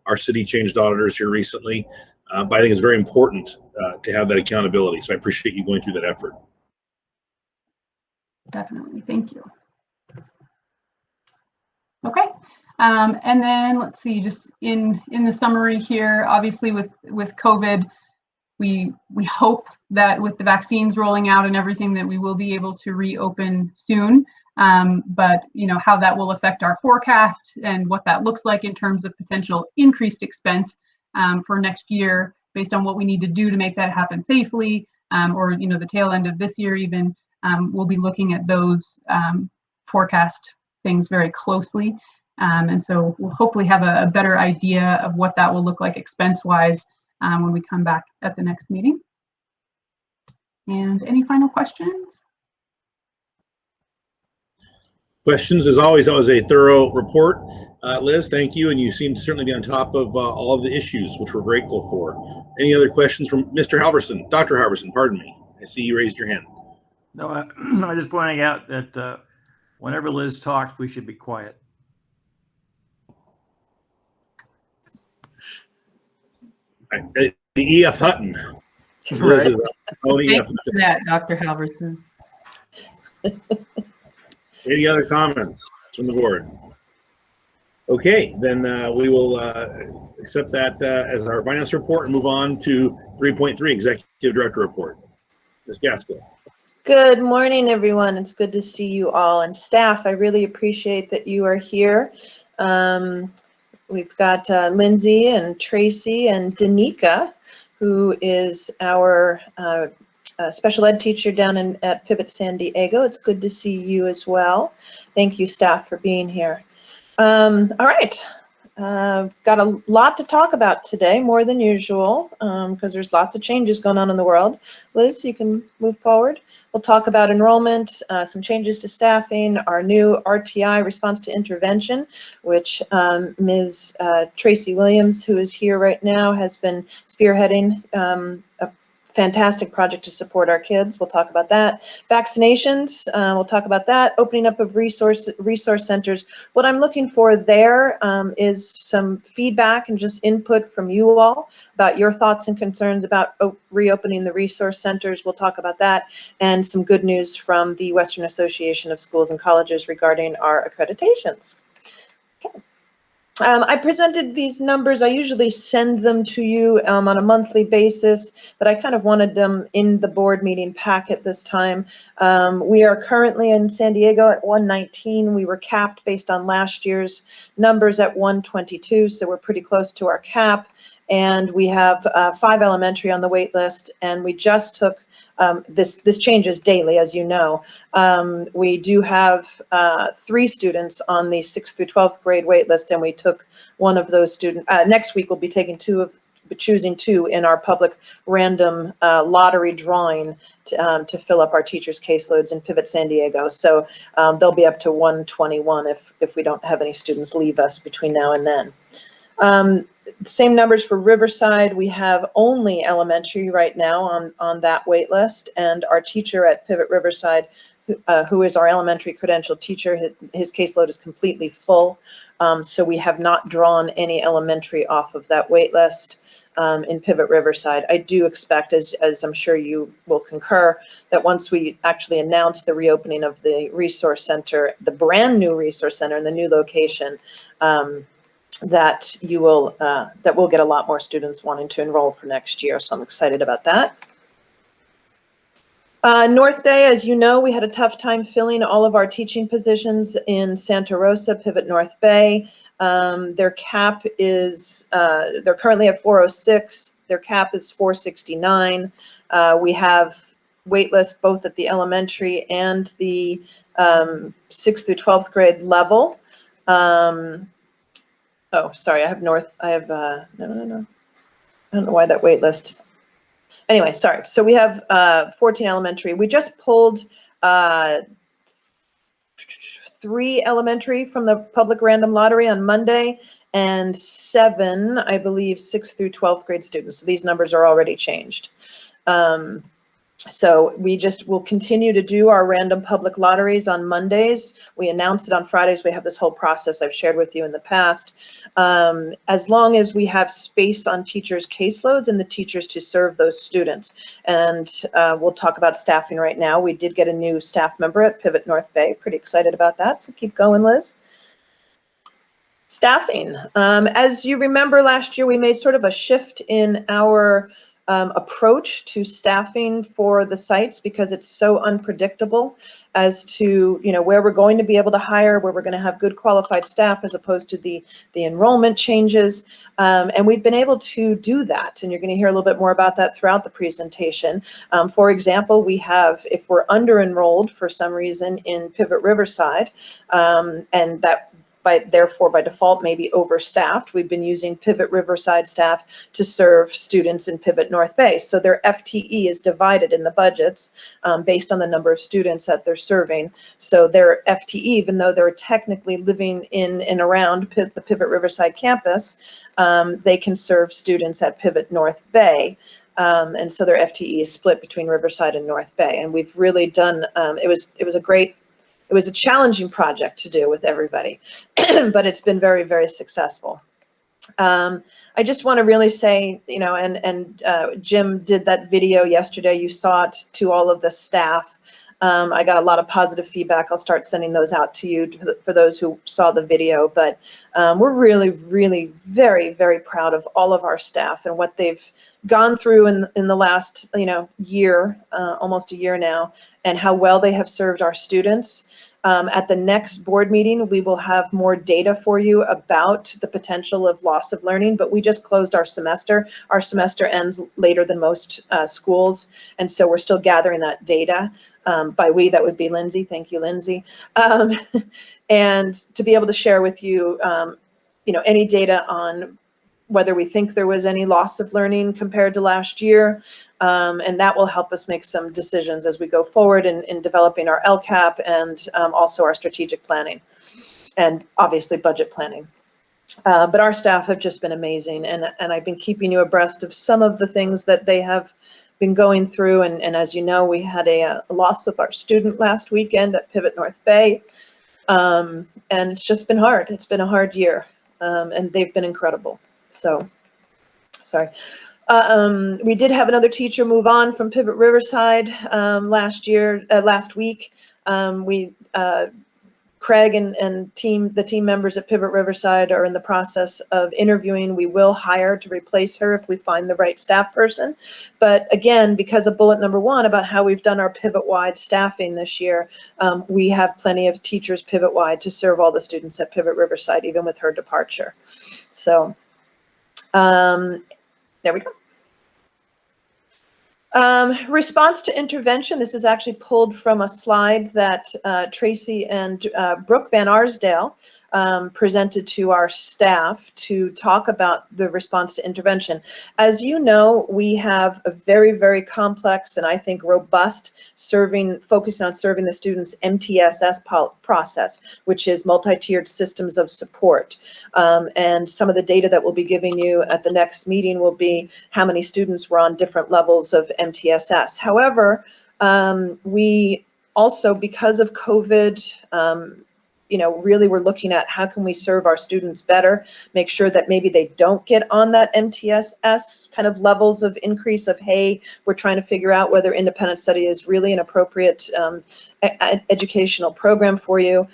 our city changed auditors here recently, but I think it's very important to have that accountability. So I appreciate you going through that effort. Definitely, thank you. Okay, and then let's see, just in the summary here, obviously with COVID, we hope that with the vaccines rolling out and everything that we will be able to reopen soon. But how that will affect our forecast and what that looks like in terms of potential increased expense for next year based on what we need to do to make that happen safely, or the tail end of this year even, we'll be looking at those forecast things very closely. And so we'll hopefully have a better idea of what that will look like expense-wise when we come back at the next meeting. And any final questions? Questions, as always, that was a thorough report. Liz, thank you. And you seem to certainly be on top of all of the issues, which we're grateful for. Any other questions from Mr. Halverson? Dr. Halverson, pardon me. I see you raised your hand. No, I'm just pointing out that whenever Liz talks, we should be quiet. The E.F. Hutton. Right. Thank you for that, Dr. Halverson. Any other comments from the board? Okay, then we will accept that as our finance report and move on to 3.3, Executive Director Report. Ms. Gaskell. Good morning, everyone. It's good to see you all. And staff, I really appreciate that you are here. We've got Lindsay and Tracy and Danica, who is our special ed teacher down at Pivot San Diego. It's good to see you as well. Thank you, staff, for being here. All right. Got a lot to talk about today, more than usual, because there's lots of changes going on in the world. Liz, you can move forward. We'll talk about enrollment, some changes to staffing, our new RTI, response to intervention, which Ms. Tracy Williams, who is here right now, has been spearheading fantastic project to support our kids. We'll talk about that. Vaccinations, we'll talk about that. Opening up of resource centers. What I'm looking for there is some feedback and just input from you all about your thoughts and concerns about reopening the resource centers. We'll talk about that, and some good news from the Western Association of Schools and Colleges regarding our accreditations. Okay. I presented these numbers. I usually send them to you on a monthly basis, but I kind of wanted them in the board meeting packet this time. We are currently in San Diego at 119. We were capped based on last year's numbers at 122, so we're pretty close to our cap. And we have 5 elementary on the wait list, and we just took this changes daily, as you know. We do have 3 students on the 6th through 12th grade wait list, and we took one of those students. Next week, we'll be taking choosing 2 in our public random lottery drawing to fill up our teachers' caseloads in Pivot San Diego. So they'll be up to 121 if we don't have any students leave us between now and then. Same numbers for Riverside. We have only elementary right now on that wait list, and our teacher at Pivot Riverside, who is our elementary credentialed teacher, his caseload is completely full. So we have not drawn any elementary off of that wait list in Pivot Riverside. I do expect, as I'm sure you will concur, that once we actually announce the reopening of the resource center, the brand new resource center in the new location, that we'll get a lot more students wanting to enroll for next year. So I'm excited about that. North Bay, as you know, we had a tough time filling all of our teaching positions in Santa Rosa, Pivot North Bay. Their cap is, they're currently at 406. Their cap is 469. We have wait lists both at the elementary and the 6th through 12th grade level. Oh, sorry, I have no, I don't know why that wait list. Anyway, sorry. So we have 14 elementary. We just pulled 3 elementary from the public random lottery on Monday, and 7, I believe, 6th through 12th grade students. So these numbers are already changed. So we just will continue to do our random public lotteries on Mondays. We announce it on Fridays. We have this whole process I've shared with you in the past. As long as we have space on teachers' caseloads and the teachers to serve those students. And we'll talk about staffing right now. We did get a new staff member at Pivot North Bay. Pretty excited about that. So keep going, Liz. Staffing. As you remember, last year we made sort of a shift in our approach to staffing for the sites because it's so unpredictable as to, you know, where we're going to be able to hire, where we're going to have good qualified staff as opposed to the enrollment changes. And we've been able to do that. And you're going to hear a little bit more about that throughout the presentation. For example, we have, if we're under enrolled for some reason in Pivot Riverside, and that therefore by default may be overstaffed, we've been using Pivot Riverside staff to serve students in Pivot North Bay. So their FTE is divided in the budgets based on the number of students that they're serving. So their FTE, even though they're technically living in and around the Pivot Riverside campus, they can serve students at Pivot North Bay. And so their FTE is split between Riverside and North Bay. And we've really done, it was a challenging project to do with everybody, but it's been very, very successful. I just want to really say, you know, and Jim did that video yesterday. You saw it to all of the staff. I got a lot of positive feedback. I'll start sending those out to you for those who saw the video, but we're really, really very, very proud of all of our staff and what they've gone through in the last, you know, year, almost a year now, and how well they have served our students. At the next board meeting, we will have more data for you about the potential of loss of learning, but we just closed our semester. Our semester ends later than most schools, and so we're still gathering that data. By we, that would be Lindsay. Thank you, Lindsay. And to be able to share with you, you know, any data on whether we think there was any loss of learning compared to last year. And that will help us make some decisions as we go forward in developing our LCAP and also our strategic planning and obviously budget planning. But our staff have just been amazing, and I've been keeping you abreast of some of the things that they have been going through, and as you know, we had a loss of our student last weekend at Pivot North Bay. And it's just been hard. It's been a hard year, and they've been incredible. So, sorry. We did have another teacher move on from Pivot Riverside last week. Craig and the team members at Pivot Riverside are in the process of interviewing. We will hire to replace her if we find the right staff person. But again, because of bullet number 1 about how we've done our pivot-wide staffing this year, we have plenty of teachers pivot-wide to serve all the students at Pivot Riverside, even with her departure. So there we go. Response to intervention. This is actually pulled from a slide that Tracy and Brooke Van Arsdale presented to our staff to talk about the response to intervention. As you know, we have a very, very complex and I think robust focus on serving the students MTSS process, which is multi-tiered systems of support. And some of the data that we'll be giving you at the next meeting will be how many students were on different levels of MTSS. However, we also, because of COVID, really we're looking at how can we serve our students better, make sure that maybe they don't get on that MTSS kind of levels of increase of, hey, we're trying to figure out whether independent study is really an appropriate educational program for you.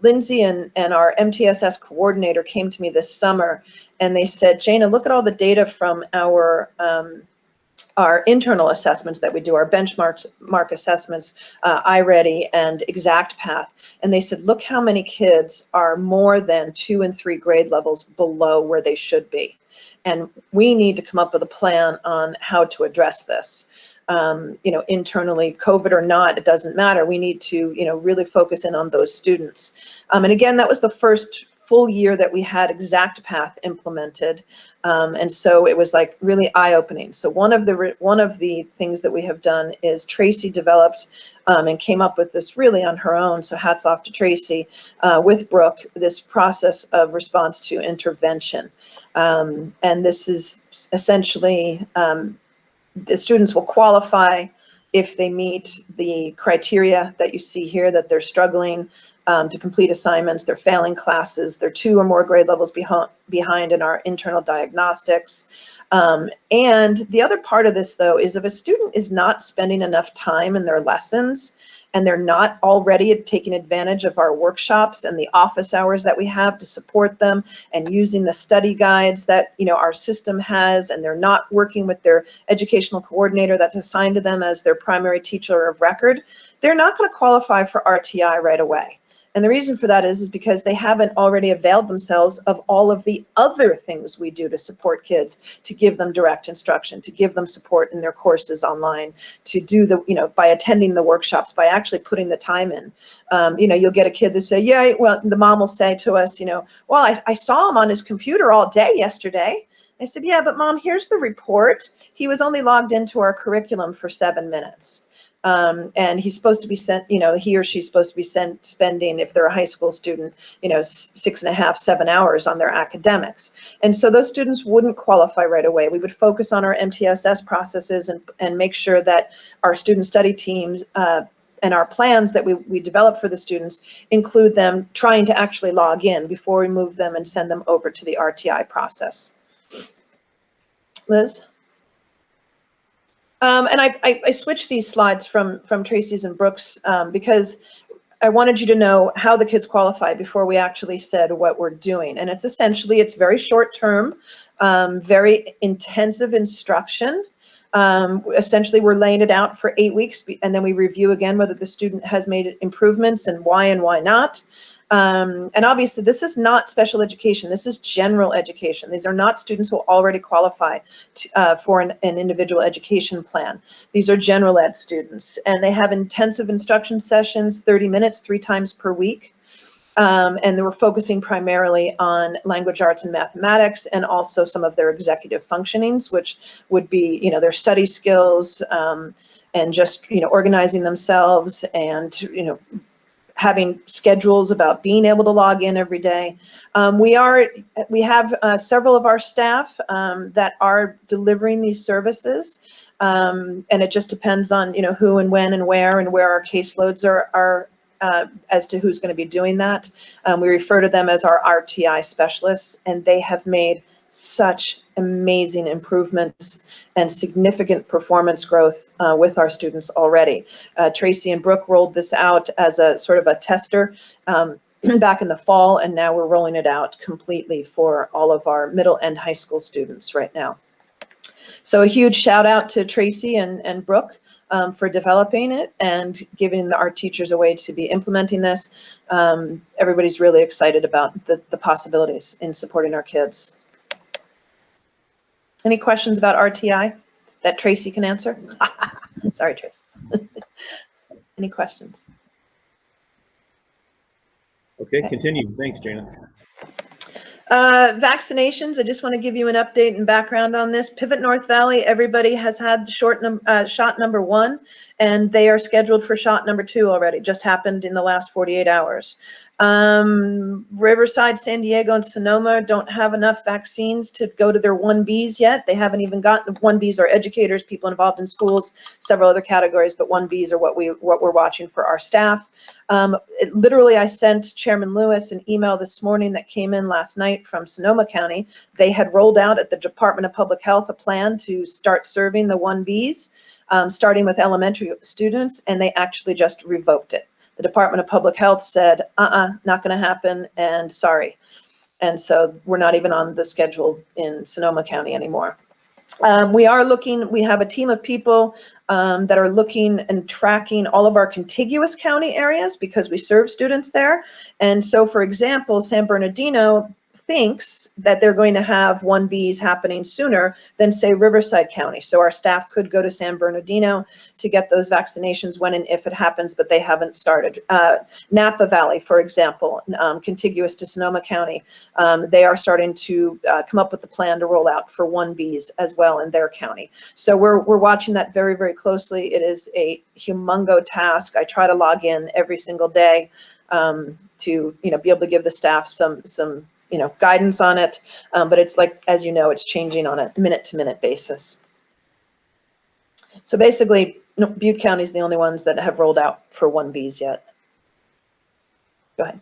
Lindsay and our MTSS coordinator came to me this summer and they said, Jana, look at all the data from our internal assessments that we do, our benchmark assessments, iReady and ExactPath. And they said, look how many kids are more than 2 and 3 grade levels below where they should be. And we need to come up with a plan on how to address this. Internally, COVID or not, it doesn't matter. We need to, really focus in on those students. And again, that was the first full year that we had ExactPath implemented. And so it was like really eye-opening. So one of the things that we have done is Tracy developed and came up with this really on her own. So hats off to Tracy with Brooke, this process of response to intervention. And this is essentially, the students will qualify if they meet the criteria that you see here, that they're struggling to complete assignments, they're failing classes, they're 2 or more grade levels behind in our internal diagnostics. And the other part of this, though, is if a student is not spending enough time in their lessons and they're not already taking advantage of our workshops and the office hours that we have to support them and using the study guides that our system has, and they're not working with their educational coordinator that's assigned to them as their primary teacher of record, they're not going to qualify for RTI right away. And the reason for that is because they haven't already availed themselves of all of the other things we do to support kids, to give them direct instruction, to give them support in their courses online, to do the, by attending the workshops, by actually putting the time in. You'll get a kid that say, yeah, well, the mom will say to us, well, I saw him on his computer all day yesterday. I said, yeah, but Mom, here's the report. He was only logged into our curriculum for 7 minutes. And he's supposed to be sent, he or she's supposed to be spending, if they're a high school student, 6.5, 7 hours on their academics. And so those students wouldn't qualify right away. We would focus on our MTSS processes and make sure that our student study teams and our plans that we develop for the students include them trying to actually log in before we move them and send them over to the RTI process. Liz? And I switched these slides from Tracy's and Brooks because I wanted you to know how the kids qualify before we actually said what we're doing. And it's very short term, very intensive instruction. Essentially, we're laying it out for 8 weeks, and then we review again whether the student has made improvements and why not. And obviously, this is not special education. This is general education. These are not students who already qualify for an individual education plan. These are general ed students, and they have intensive instruction sessions, 30 minutes, 3 times per week. And we're focusing primarily on language arts and mathematics, and also some of their executive functionings, which would be, their study skills and just, organizing themselves and, having schedules about being able to log in every day. We have several of our staff that are delivering these services, and it just depends on who and when and where our caseloads are as to who's going to be doing that. We refer to them as our RTI specialists, and they have made such amazing improvements and significant performance growth with our students already. Tracy and Brooke rolled this out as a sort of a tester back in the fall, and now we're rolling it out completely for all of our middle and high school students right now. So a huge shout out to Tracy and Brooke for developing it and giving our teachers a way to be implementing this. Everybody's really excited about the possibilities in supporting our kids. Any questions about RTI that Tracy can answer? Sorry, Tracy. Any questions? Okay, continue. Thanks, Jana. Vaccinations, I just want to give you an update and background on this. Pivot North Valley, everybody has had shot number 1, and they are scheduled for shot number 2 already. Just happened in the last 48 hours. Riverside, San Diego, and Sonoma don't have enough vaccines to go to their 1Bs yet. They haven't even gotten 1Bs are educators, people involved in schools, several other categories, but 1Bs are what we're watching for our staff. Literally, I sent Chairman Lewis an email this morning that came in last night from Sonoma County. They had rolled out at the Department of Public Health a plan to start serving the 1Bs, starting with elementary students, and they actually just revoked it. The Department of Public Health said, not going to happen, and sorry. And so we're not even on the schedule in Sonoma County anymore. We have a team of people that are looking and tracking all of our contiguous county areas because we serve students there. And so, for example, San Bernardino thinks that they're going to have 1Bs happening sooner than, say, Riverside County. So our staff could go to San Bernardino to get those vaccinations when and if it happens, but they haven't started. Napa Valley, for example, contiguous to Sonoma County, they are starting to come up with a plan to roll out for 1Bs as well in their county. So we're watching that very, very closely. It is a humongo task. I try to log in every single day to be able to give the staff some guidance on it, but it's like, as you know, it's changing on a minute-to-minute basis. So basically, Butte County is the only ones that have rolled out for 1Bs yet. Go ahead.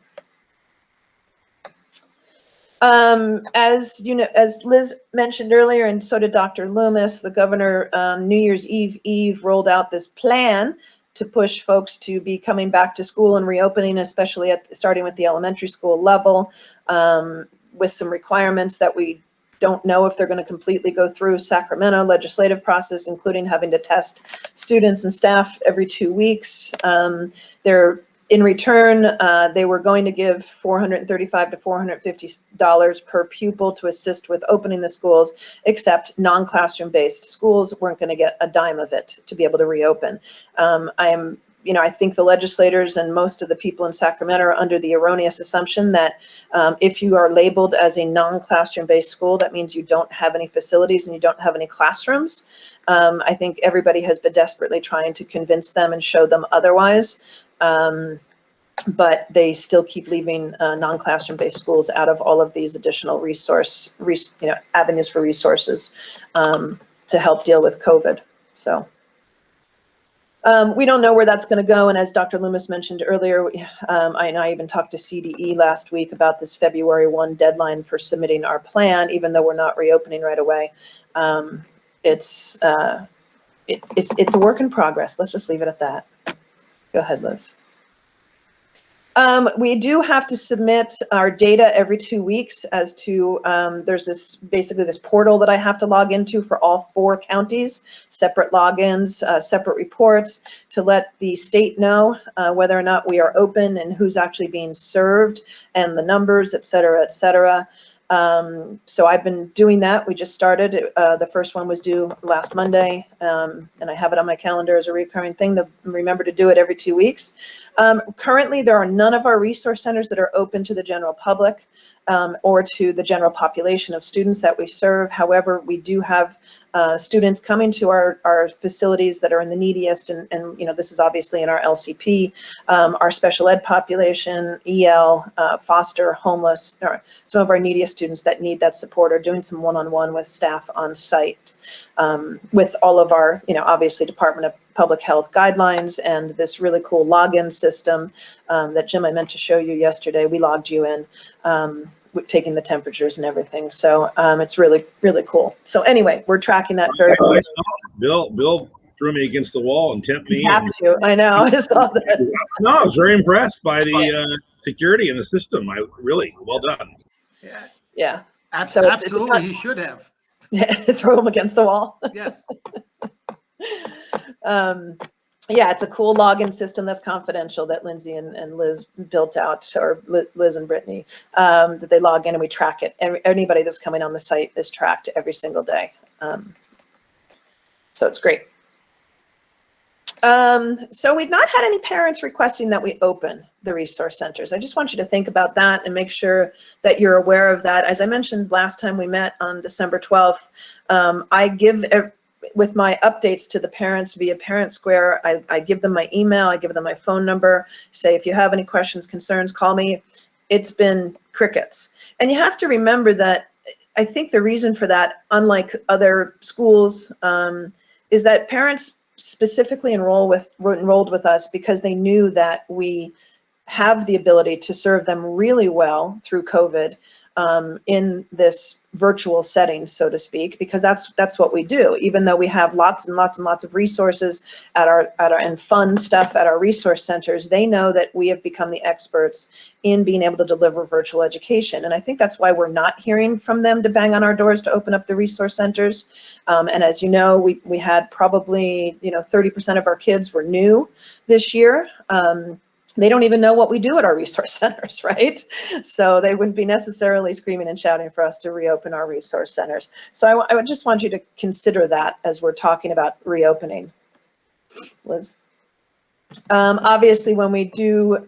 As you know, as Liz mentioned earlier, and so did Dr. Loomis, the governor New Year's Eve rolled out this plan to push folks to be coming back to school and reopening, especially starting with the elementary school level, with some requirements that we don't know if they're going to completely go through Sacramento legislative process, including having to test students and staff every 2 weeks. In return, they were going to give $435 to $450 per pupil to assist with opening the schools, except non-classroom based schools weren't going to get a dime of it to be able to reopen. I think the legislators and most of the people in Sacramento are under the erroneous assumption that if you are labeled as a non-classroom based school, that means you don't have any facilities and you don't have any classrooms. I think everybody has been desperately trying to convince them and show them otherwise. But they still keep leaving non-classroom based schools out of all of these additional avenues for resources to help deal with COVID. So we don't know where that's going to go. And as Dr. Loomis mentioned earlier, I even talked to CDE last week about this February 1 deadline for submitting our plan, even though we're not reopening right away. It's a work in progress. Let's just leave it at that. Go ahead, Liz. We do have to submit our data every 2 weeks as to, there's basically this portal that I have to log into for all 4 counties, separate logins, separate reports to let the state know whether or not we are open and who's actually being served and the numbers, et cetera, et cetera. So I've been doing that. We just started. The first one was due last Monday, and I have it on my calendar as a recurring thing to remember to do it every 2 weeks. Currently, there are none of our resource centers that are open to the general public. or to the general population of students that we serve. However, we do have students coming to our facilities that are in the neediest, and this is obviously in our LCP, our special ed population, EL, foster, homeless, or some of our neediest students that need that support, are doing some one-on-one with staff on site, with all of our, obviously Department of Public Health guidelines and this really cool login system that Jim, I meant to show you yesterday. We logged you in, taking the temperatures and everything. So it's really, really cool. So anyway, we're tracking that very closely. Bill threw me against the wall and tempted me. You have to. I know. I saw that. No, I was very impressed by the security in the system. Well done. Yeah. Yeah. So absolutely, he should have. Throw him against the wall. Yes. Yeah, it's a cool login system that's confidential that Lindsay and Liz built out, or Liz and Brittany, that they log in and we track it. Anybody that's coming on the site is tracked every single day. So it's great. So we've not had any parents requesting that we open the resource centers. I just want you to think about that and make sure that you're aware of that. As I mentioned last time we met on December 12th, I give, with my updates to the parents via Parent Square, I give them my email, I give them my phone number, say if you have any questions, concerns, call me. It's been crickets. And you have to remember that I think the reason for that, unlike other schools, is that parents specifically enrolled with us because they knew that we have the ability to serve them really well through COVID in this virtual setting, so to speak, because that's what we do. Even though we have lots and lots and lots of resources and fun stuff at our resource centers, they know that we have become the experts in being able to deliver virtual education. And I think that's why we're not hearing from them to bang on our doors to open up the resource centers. And as you know, we had probably 30% of our kids were new this year. They don't even know what we do at our resource centers, right? So they wouldn't be necessarily screaming and shouting for us to reopen our resource centers. So I would just want you to consider that as we're talking about reopening. Liz? Obviously, when we do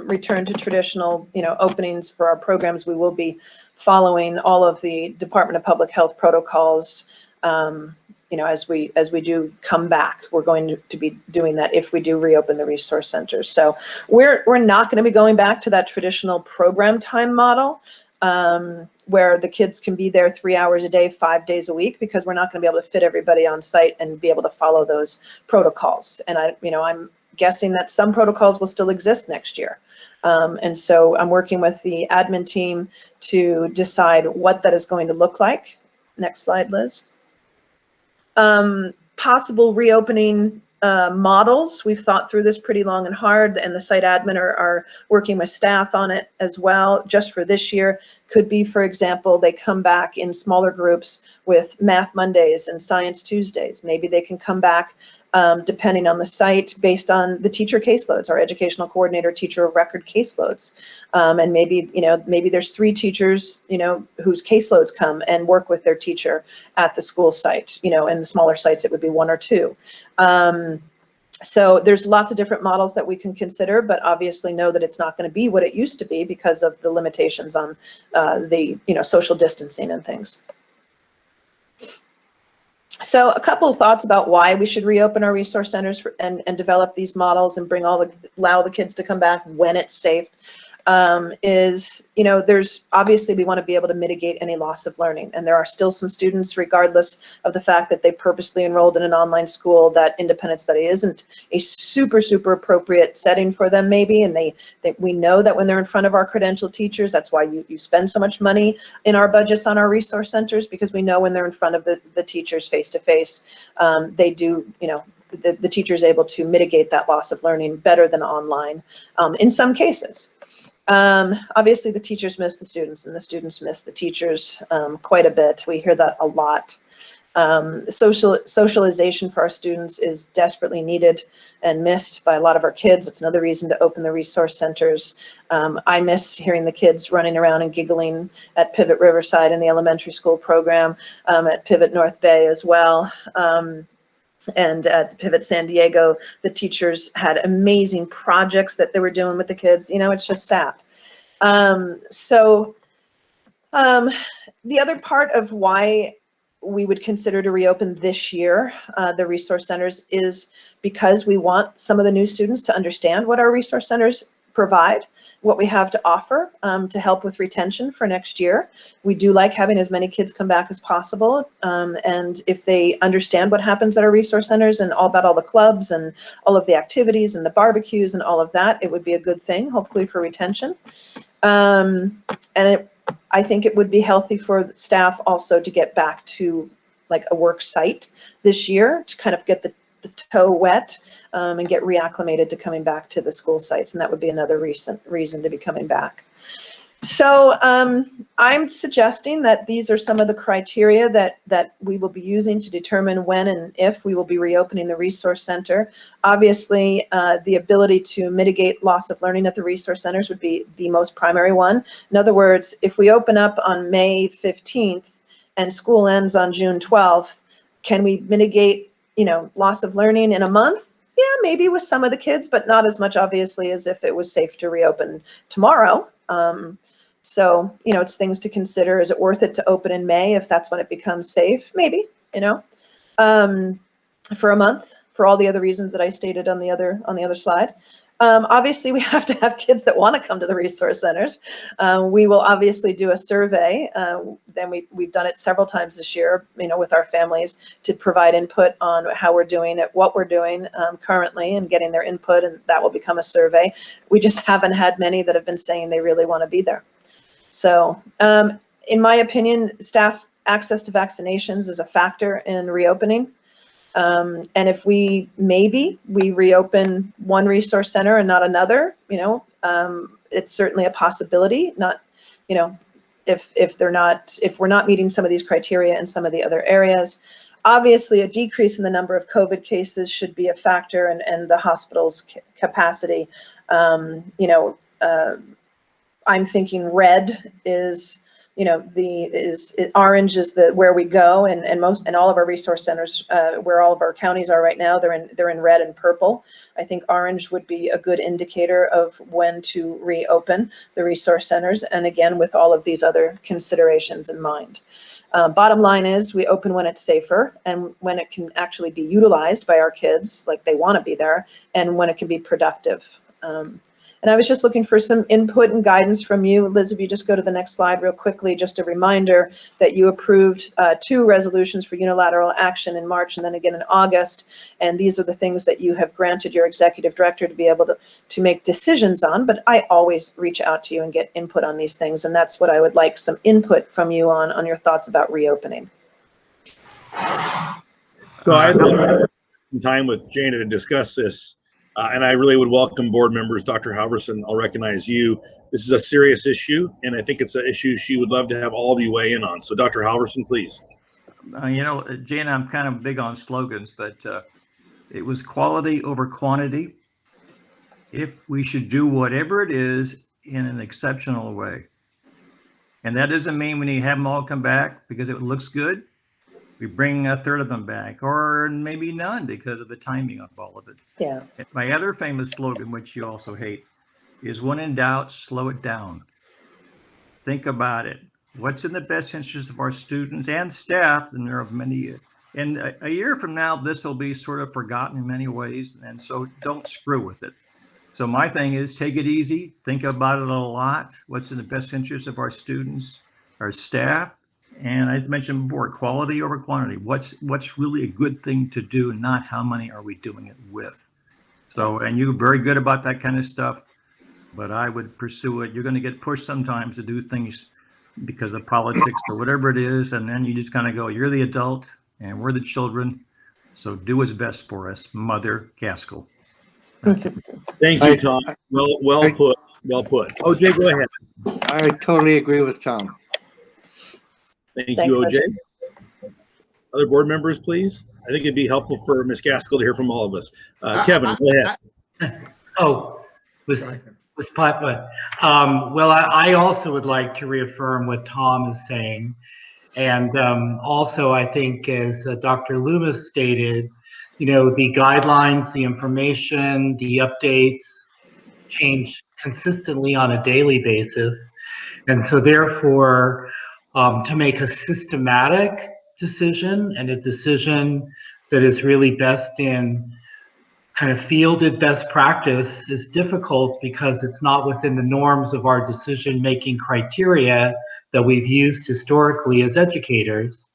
return to traditional, openings for our programs, we will be following all of the Department of Public Health protocols. As we do come back, we're going to be doing that if we do reopen the resource centers. So we're not going to be going back to that traditional program time model where the kids can be there 3 hours a day, 5 days a week, because we're not going to be able to fit everybody on site and be able to follow those protocols. And I'm guessing that some protocols will still exist next year. And so I'm working with the admin team to decide what that is going to look like. Next slide, Liz. Possible reopening models. We've thought through this pretty long and hard, and the site admin are working with staff on it as well. Just for this year, could be, for example, they come back in smaller groups with Math Mondays and Science Tuesdays. Maybe they can come back depending on the site based on the teacher caseloads, our educational coordinator teacher of record caseloads. And maybe there's 3 teachers, whose caseloads come and work with their teacher at the school site. In the smaller sites, it would be 1 or 2. So there's lots of different models that we can consider, but obviously know that it's not going to be what it used to be because of the limitations on the social distancing and things. So a couple of thoughts about why we should reopen our resource centers and develop these models and allow the kids to come back when it's safe. There's obviously we want to be able to mitigate any loss of learning, and there are still some students, regardless of the fact that they purposely enrolled in an online school, that independent study isn't a super appropriate setting for them maybe, and we know that when they're in front of our credentialed teachers, that's why you spend so much money in our budgets on our resource centers, because we know when they're in front of the teachers face to face, they do, the teacher is able to mitigate that loss of learning better than online in some cases. Obviously, the teachers miss the students, and the students miss the teachers quite a bit. We hear that a lot. Socialization for our students is desperately needed and missed by a lot of our kids. It's another reason to open the resource centers. I miss hearing the kids running around and giggling at Pivot Riverside in the elementary school program, at Pivot North Bay as well. And at Pivot San Diego, the teachers had amazing projects that they were doing with the kids. It's just sad. So The other part of why we would consider to reopen this year, the resource centers, is because we want some of the new students to understand what our resource centers provide, what we have to offer to help with retention for next year. We do like having as many kids come back as possible. And if they understand what happens at our resource centers and all about all the clubs and all of the activities and the barbecues and all of that, it would be a good thing, hopefully for retention. I think it would be healthy for staff also to get back to like a work site this year to kind of get the toe wet and get reacclimated to coming back to the school sites. And that would be another reason to be coming back. So I'm suggesting that these are some of the criteria that we will be using to determine when and if we will be reopening the resource center. Obviously, the ability to mitigate loss of learning at the resource centers would be the most primary one. In other words, if we open up on May 15th and school ends on June 12th, can we mitigate, loss of learning in a month? Yeah, maybe with some of the kids, but not as much obviously as if it was safe to reopen tomorrow. So, it's things to consider. Is it worth it to open in May if that's when it becomes safe? Maybe, for a month, for all the other reasons that I stated on the other slide. Obviously, we have to have kids that want to come to the resource centers. We will obviously do a survey. Then we've done it several times this year, with our families to provide input on how we're doing it, what we're doing currently, and getting their input, and that will become a survey. We just haven't had many that have been saying they really want to be there. So, in my opinion, staff access to vaccinations is a factor in reopening. And if we reopen one resource center and not another, it's certainly a possibility. Not, if we're not meeting some of these criteria in some of the other areas. Obviously, a decrease in the number of COVID cases should be a factor, and the hospital's capacity. I'm thinking red is, orange is where we go, and all of our resource centers, where all of our counties are right now, they're in red and purple. I think orange would be a good indicator of when to reopen the resource centers, and again, with all of these other considerations in mind. Bottom line is we open when it's safer and when it can actually be utilized by our kids, like they want to be there, and when it can be productive. And I was just looking for some input and guidance from you. Liz, if you just go to the next slide real quickly, just a reminder that you approved 2 resolutions for unilateral action in March and then again in August. And these are the things that you have granted your executive director to be able to make decisions on. But I always reach out to you and get input on these things. And that's what I would like some input from you on your thoughts about reopening. So I'd like some time with Jana to discuss this. And I really would welcome board members. Dr. Halverson, I'll recognize you. This is a serious issue, and I think it's an issue she would love to have all of you weigh in on. So Dr. Halverson, please. Jana, I'm kind of big on slogans, but it was quality over quantity. If we should do whatever it is in an exceptional way. And that doesn't mean we need to have them all come back because it looks good. We bring a third of them back, or maybe none because of the timing of all of it. Yeah. My other famous slogan, which you also hate, is when in doubt, slow it down. Think about it. What's in the best interest of our students and staff? And there are many. And a year from now, this will be sort of forgotten in many ways. And so don't screw with it. So my thing is take it easy. Think about it a lot. What's in the best interest of our students, our staff? And I mentioned before, quality over quantity. What's really a good thing to do, not how many are we doing it with. So, and you're very good about that kind of stuff, but I would pursue it. You're going to get pushed sometimes to do things because of politics or whatever it is. And then you just kind of go, you're the adult and we're the children. So do what's best for us, Mother Gaskell. Thank you. Thank you, Tom. Well put. Well put. OJ, go ahead. I totally agree with Tom. Thank you, OJ. Other board members, please. I think it'd be helpful for Ms. Gaskell to hear from all of us. Kevin, go ahead. Was Papa. Well, I also would like to reaffirm what Tom is saying. And also, I think, as Dr. Loomis stated, the guidelines, the information, the updates change consistently on a daily basis. And so therefore, to make a systematic decision, and a decision that is really best in kind of fielded best practice is difficult because it's not within the norms of our decision-making criteria that we've used historically as educators.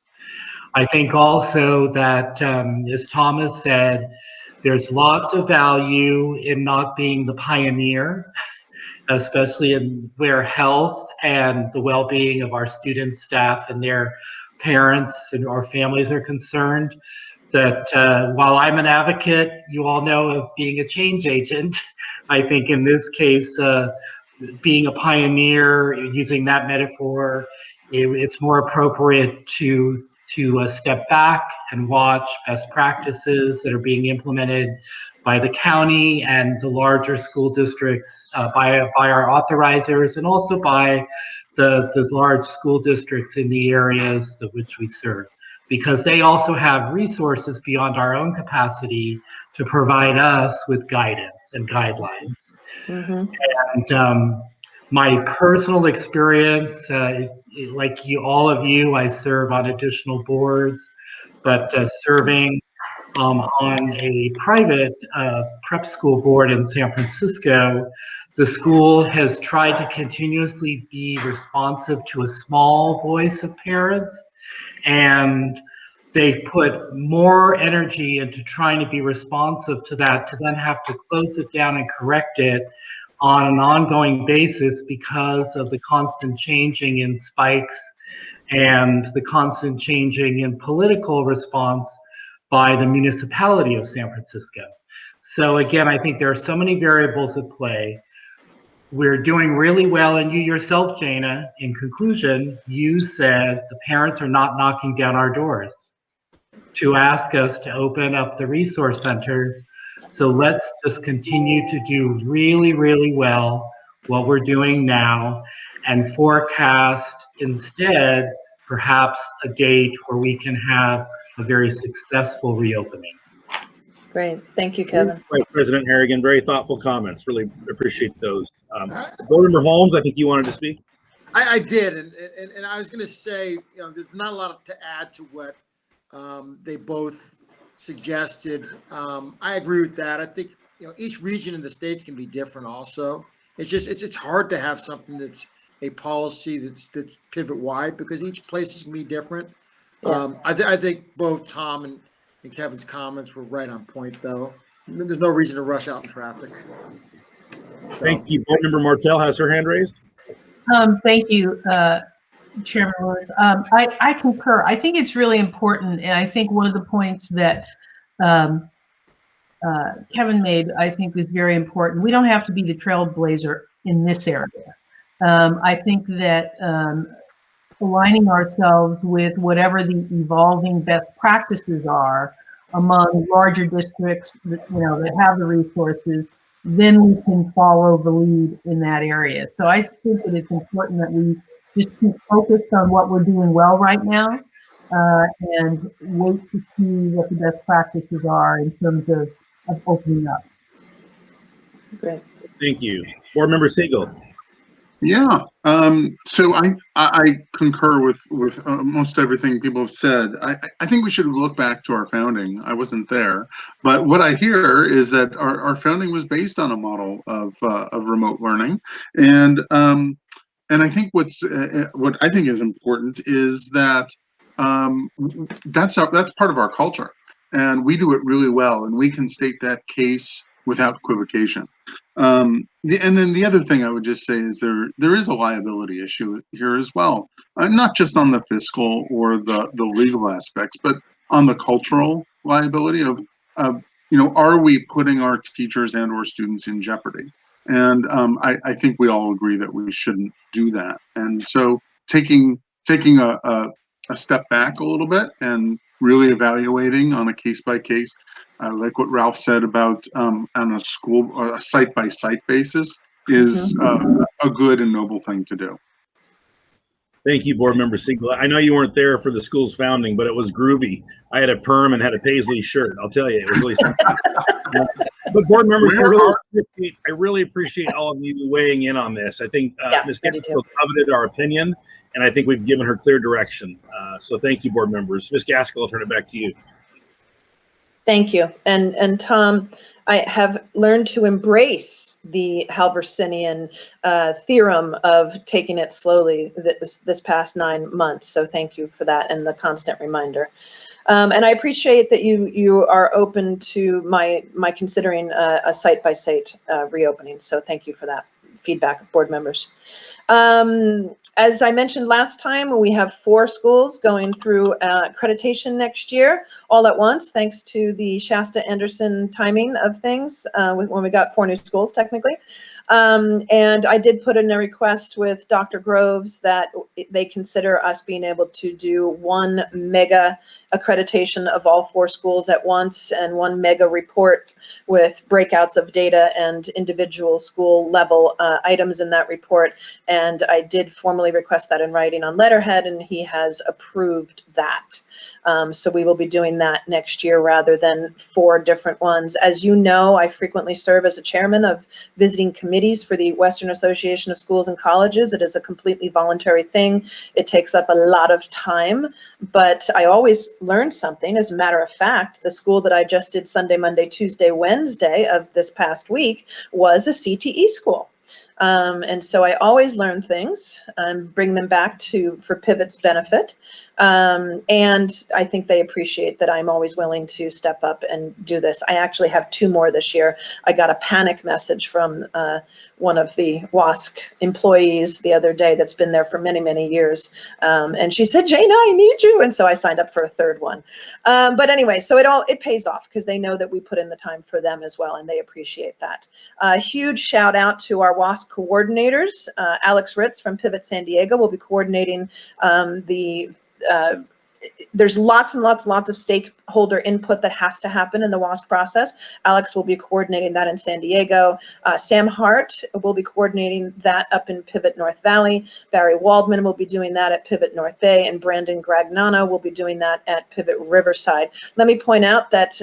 I think also that, as Thomas said, there's lots of value in not being the pioneer, especially in where health and the well-being of our students, staff, and their parents and our families are concerned. That while I'm an advocate, you all know, of being a change agent, I think in this case, being a pioneer, using that metaphor, it's more appropriate to step back and watch best practices that are being implemented by the county and the larger school districts, by our authorizers, and also by the large school districts in the areas that which we serve, because they also have resources beyond our own capacity to provide us with guidance and guidelines. And my personal experience, like all of you, I serve on additional boards, but serving on a private prep school board in San Francisco, the school has tried to continuously be responsive to a small voice of parents, and they've put more energy into trying to be responsive to that, to then have to close it down and correct it on an ongoing basis because of the constant changing in spikes and the constant changing in political response by the municipality of San Francisco. So again, I think there are so many variables at play. We're doing really well, and you yourself, Jana, in conclusion, you said the parents are not knocking down our doors to ask us to open up the resource centers. So let's just continue to do really, really well what we're doing now, and forecast instead perhaps a date where we can have a very successful reopening. Great, thank you, Kevin. Vice President Harrigan, very thoughtful comments. Really appreciate those. Board Member Holmes, I think you wanted to speak. I did, and I was going to say, you know, there's not a lot to add to what they both suggested. I agree with that. I think, you know, each region in the states can be different. Also, it's just it's hard to have something that's a policy that's pivot wide, because each place is going to be different. Yeah. I think both Tom and Kevin's comments were right on point, though. There's no reason to rush out in traffic. So. Thank you. Board Member Martell has her hand raised. Thank you, Chairman Lewis. I concur. I think it's really important, and I think one of the points that Kevin made, I think, is very important. We don't have to be the trailblazer in this area. I think that aligning ourselves with whatever the evolving best practices are among larger districts that, you know, that have the resources, then we can follow the lead in that area. So I think that it's important that we just keep focused on what we're doing well right now, and wait to see what the best practices are in terms of opening up. Great. Thank you. Board Member Siegel. Yeah, so I concur with most everything people have said. I think we should look back to our founding. I wasn't there, but what I hear is that our founding was based on a model of remote learning, and I think what I think is important is that that's part of our culture, and we do it really well, and we can state that case without equivocation. And then the other thing I would just say is there is a liability issue here as well, not just on the fiscal or the legal aspects, but on the cultural liability of you know, are we putting our teachers and or students in jeopardy? And I think we all agree that we shouldn't do that. And so taking a step back a little bit and really evaluating on a case by case. Like what Ralph said about on a school or a site-by-site basis is a good and noble thing to do. Thank you, Board Member Siegel. I know you weren't there for the school's founding, but it was groovy. I had a perm and had a paisley shirt. I'll tell you, it was really something. But board members, I really appreciate all of you weighing in on this. I think Ms. Getfield coveted our opinion, and I think we've given her clear direction. So thank you, board members. Ms. Gaskell, I'll turn it back to you. Thank you. And Tom, I have learned to embrace the Halversinian theorem of taking it slowly this past 9 months. So thank you for that and the constant reminder. And I appreciate that you are open to my considering a site-by-site reopening. So thank you for that feedback, board members. As I mentioned last time, we have 4 schools going through accreditation next year, all at once, thanks to the Shasta-Anderson timing of things when we got 4 new schools, technically. And I did put in a request with Dr. Groves that they consider us being able to do 1 mega accreditation of all 4 schools at once and 1 mega report with breakouts of data and individual school level items in that report. And I did formally request that in writing on letterhead, and he has approved that. So we will be doing that next year rather than 4 different ones. As you know, I frequently serve as a chairman of visiting committees for the Western Association of Schools and Colleges. It is a completely voluntary thing. It takes up a lot of time, but I always learn something. As a matter of fact, the school that I just did Sunday, Monday, Tuesday, Wednesday of this past week was a CTE school. And so I always learn things and bring them back for Pivot's benefit. And I think they appreciate that I'm always willing to step up and do this. I actually have 2 more this year. I got a panic message from one of the WASC employees the other day that's been there for many, many years. And she said, Jana, I need you. And so I signed up for a 3rd one. But anyway, so it pays off because they know that we put in the time for them as well, and they appreciate that. A huge shout out to our WASC coordinators. Alex Ritz from Pivot San Diego will be coordinating there's lots and lots of stakeholder input that has to happen in the WASC process. Alex will be coordinating that in San Diego. Sam Hart will be coordinating that up in Pivot North Valley. Barry Waldman will be doing that at Pivot North Bay, and Brandon Gragnano will be doing that at Pivot Riverside. Let me point out that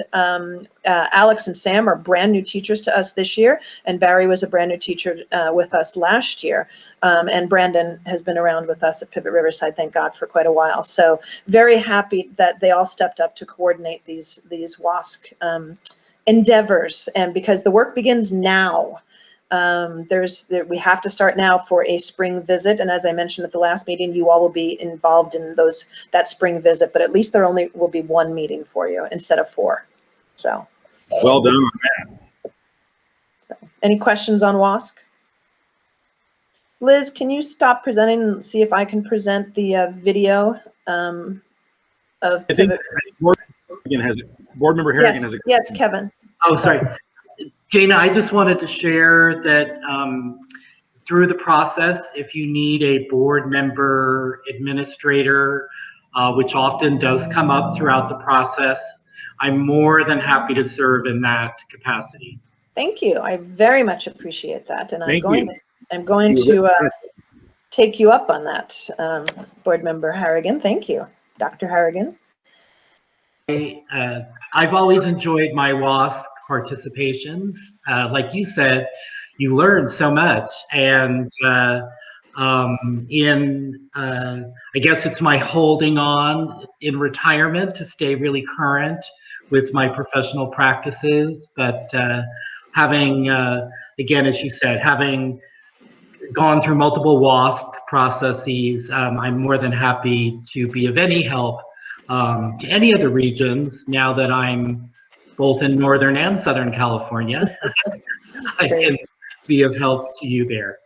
Alex and Sam are brand new teachers to us this year, and Barry was a brand new teacher with us last year. And Brandon has been around with us at Pivot Riverside, thank God, for quite a while. So very happy that they all stepped up to coordinate these WASC endeavors, and because the work begins now. We have to start now for a spring visit, and as I mentioned at the last meeting, you all will be involved in that spring visit, but at least there only will be 1 meeting for you instead of 4. So well done on that. So, any questions on WASC? Liz, can you stop presenting and see if I can present the video of I think board member Harrigan has a yes, Kevin. Oh, sorry. Jana, I just wanted to share that through the process, if you need a board member administrator, which often does come up throughout the process, I'm more than happy to serve in that capacity. Thank you. I very much appreciate that, and I'm going you. to take you up on that, board member Harrigan. Thank you, Dr. Harrigan. I've always enjoyed my WASC participations. Like you said, you learn so much, and I guess it's my holding on in retirement to stay really current with my professional practices, but having, again, as you said, having gone through multiple WASC processes, I'm more than happy to be of any help to any of the regions now that I'm both in Northern and Southern California. I can be of help to you there.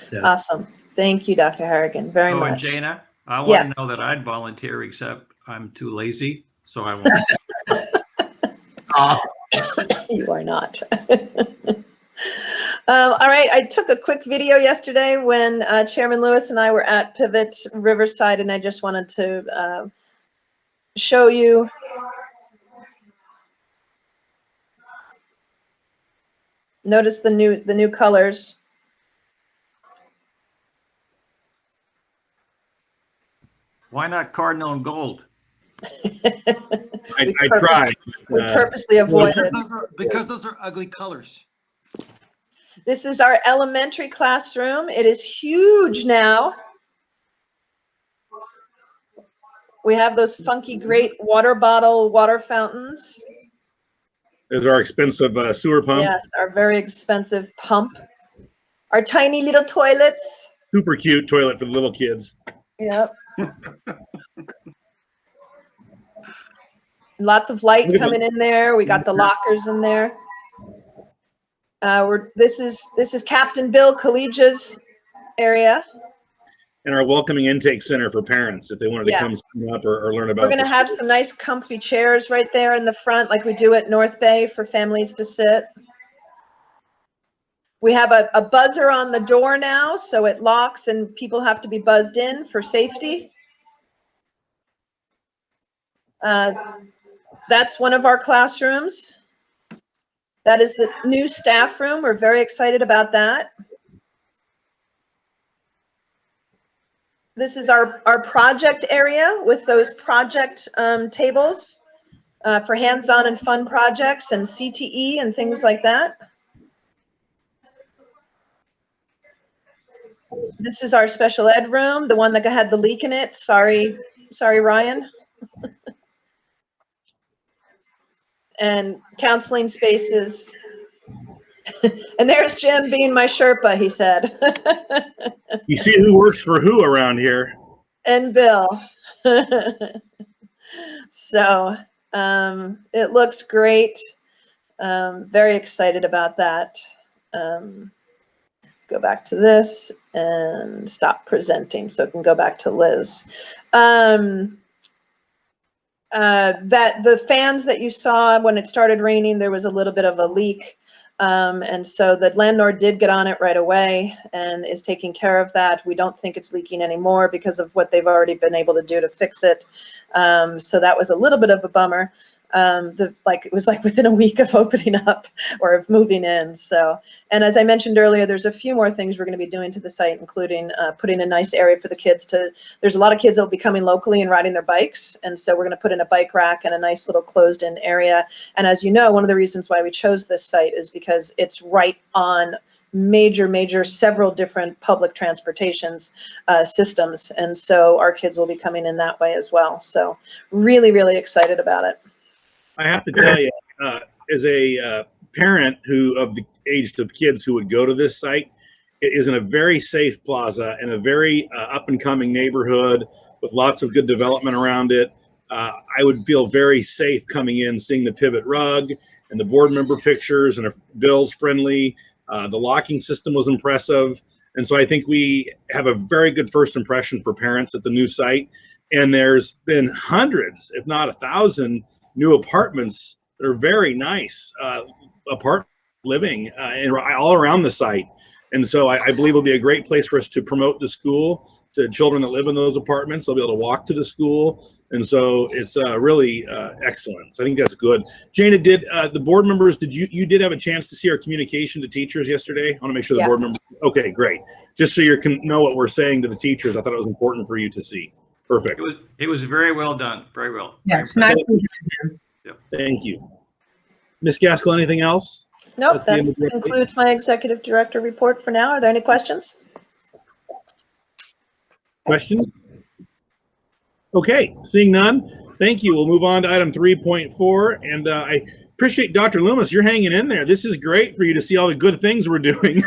So. Awesome. Thank you, Dr. Harrigan, very much. And Jana, I want to know that I'd volunteer, except I'm too lazy, so I won't. You are not. All right, I took a quick video yesterday when Chairman Lewis and I were at Pivot Riverside, and I just wanted to show you. Notice the new colors. Why not cardinal and gold? I tried. We purposely avoided. Because those are ugly colors. This is our elementary classroom. It is huge now. We have those funky, great water fountains. There's our expensive sewer pump. Yes, our very expensive pump. Our tiny little toilets. Super cute toilet for the little kids. Yep. Lots of light coming in there. We got the lockers in there. This is Captain Bill Collegia's area. And our welcoming intake center for parents if they wanted to come sign up or learn about. We're going to have some nice comfy chairs right there in the front like we do at North Bay for families to sit. We have a buzzer on the door now, so it locks and people have to be buzzed in for safety. That's one of our classrooms. That is the new staff room. We're very excited about that. This is our project area with those project tables for hands-on and fun projects and CTE and things like that. This is our special ed room, the one that had the leak in it. Sorry, Ryan. And counseling spaces. And there's Jim being my Sherpa, he said. You see who works for who around here. And Bill. So it looks great. Very excited about that. Go back to this and stop presenting so it can go back to Liz. That the fans that you saw when it started raining, there was a little bit of a leak. And so the landlord did get on it right away and is taking care of that. We don't think it's leaking anymore because of what they've already been able to do to fix it. So that was a little bit of a bummer. It was like within a week of opening up or of moving in. So, and as I mentioned earlier, there's a few more things we're going to be doing to the site, including putting a nice area for the kids to, there's a lot of kids that will be coming locally and riding their bikes. And so we're going to put in a bike rack and a nice little closed in area. And as you know, one of the reasons why we chose this site is because it's right on major several different public transportations systems. And so our kids will be coming in that way as well. So really excited about it. I have to tell you, as a parent of the aged of kids who would go to this site, it is in a very safe plaza and a very up and coming neighborhood with lots of good development around it. I would feel very safe coming in, seeing the pivot rug and the board member pictures, and if Bill's friendly. The locking system was impressive. And so I think we have a very good first impression for parents at the new site. And there's been hundreds, if not 1,000, new apartments that are very nice apartment living and all around the site. And so I believe it'll be a great place for us to promote the school to children that live in those apartments. They'll be able to walk to the school. And so it's really excellent. So I think that's good. Jana, did the board members, you did have a chance to see our communication to teachers yesterday? I want to make sure the board members, okay, great. Just so you can know what we're saying to the teachers. I thought it was important for you to see. Perfect. It was very well done. Very well. Yes, nice. Thank you. Ms. Gaskell, anything else? Nope, that concludes my executive director report for now. Are there any questions? Questions? Okay, seeing none, thank you. We'll move on to item 3.4. And I appreciate Dr. Loomis, you're hanging in there. This is great for you to see all the good things we're doing.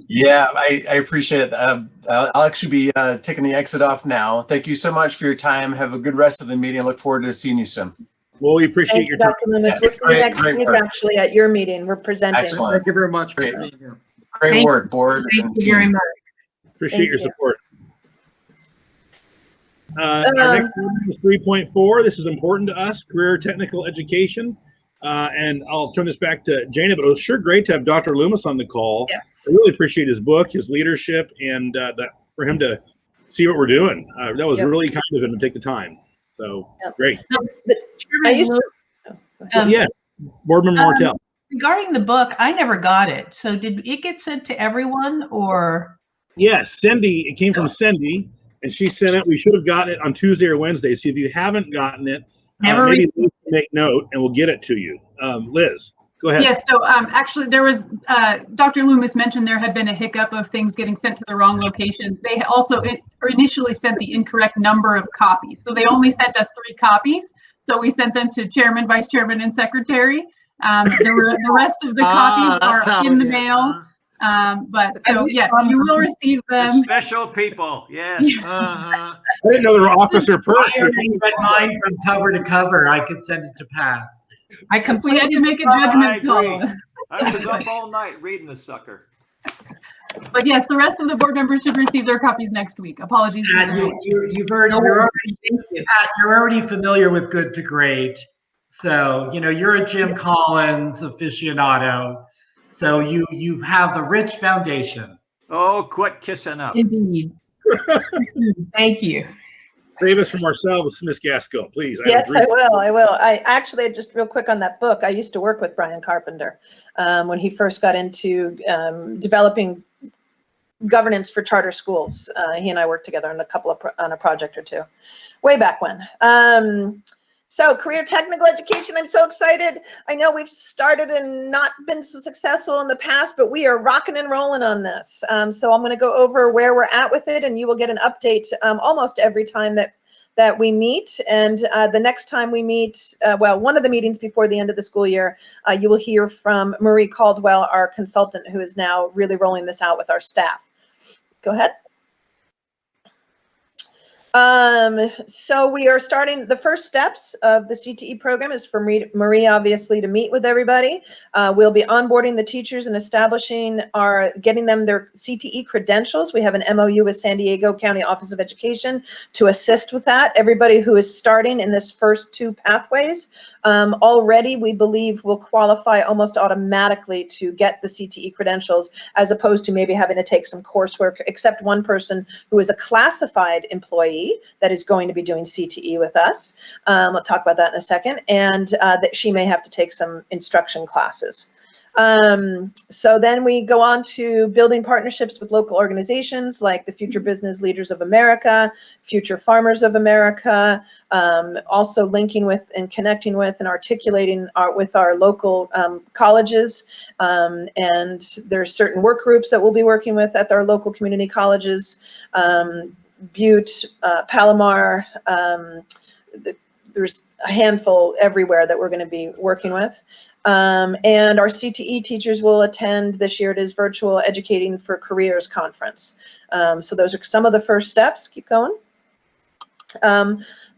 Yeah, I appreciate it. I'll actually be taking the exit off now. Thank you so much for your time. Have a good rest of the meeting. I look forward to seeing you soon. Well, we appreciate your time. Dr. Loomis. We'll see you next week, actually, at your meeting. We're presenting. Excellent. Thank you very much for Great. being here. Great work, board. Thank you very much. Appreciate your support. Our next item is 3.4. This is important to us, career technical education. And I'll turn this back to Jana, but it was sure great to have Dr. Loomis on the call. Yes. I really appreciate his book, his leadership, and for him to see what we're doing. That was really kind of him to take the time. So great. Yes, Board Member Martell. Regarding the book, I never got it. So did it get sent to everyone or? Yes, Cindy, it came from Cindy, and she sent it. We should have gotten it on Tuesday or Wednesday. So if you haven't gotten it, maybe Liz can make note and we'll get it to you. Liz. Go ahead. Yes, so actually there was, Dr. Loomis mentioned there had been a hiccup of things getting sent to the wrong location. They also initially sent the incorrect number of copies. So they only sent us 3 copies. So we sent them to chairman, vice chairman, and secretary. The rest of the copies are in the mail. But so yes, you will receive them. Special people, yes. I didn't know there were officer perks. I already read mine from cover to cover. I could send it to Pat. I We had completely to make a I judgment agree. call. I was up all night reading the sucker. But yes, the rest of the board members should receive their copies next week. Apologies for Pat, the you're already familiar with Good to Great. So, you know, you're a Jim Collins aficionado. So you have the rich foundation. Oh, quit kissing up. Indeed. Thank you. Save us from ourselves, Ms. Gaskell, please. Yes, I will. I actually, just real quick on that book, I used to work with Brian Carpenter when he first got into developing governance for charter schools. He and I worked together on a project or 2, way back when. So career technical education, I'm so excited. I know we've started and not been so successful in the past, but we are rocking and rolling on this. So I'm going to go over where we're at with it, and you will get an update almost every time that we meet. And the next time we meet, well, one of the meetings before the end of the school year, you will hear from Marie Caldwell, our consultant, who is now really rolling this out with our staff. Go ahead. So we are starting, the first steps of the CTE program is for Marie, obviously, to meet with everybody. We'll be onboarding the teachers and getting them their CTE credentials. We have an MOU with San Diego County Office of Education to assist with that. Everybody who is starting in this first 2 pathways already, we believe, will qualify almost automatically to get the CTE credentials, as opposed to maybe having to take some coursework, except one person who is a classified employee that is going to be doing CTE with us. I'll talk about that in a second, and that she may have to take some instruction classes. So then we go on to building partnerships with local organizations like the Future Business Leaders of America, Future Farmers of America, also linking with and connecting with and articulating with our local colleges. And there's certain work groups that we'll be working with at our local community colleges. Butte, Palomar, there's a handful everywhere that we're going to be working with. And our CTE teachers will attend this year. It is virtual Educating for Careers conference. So those are some of the first steps. Keep going.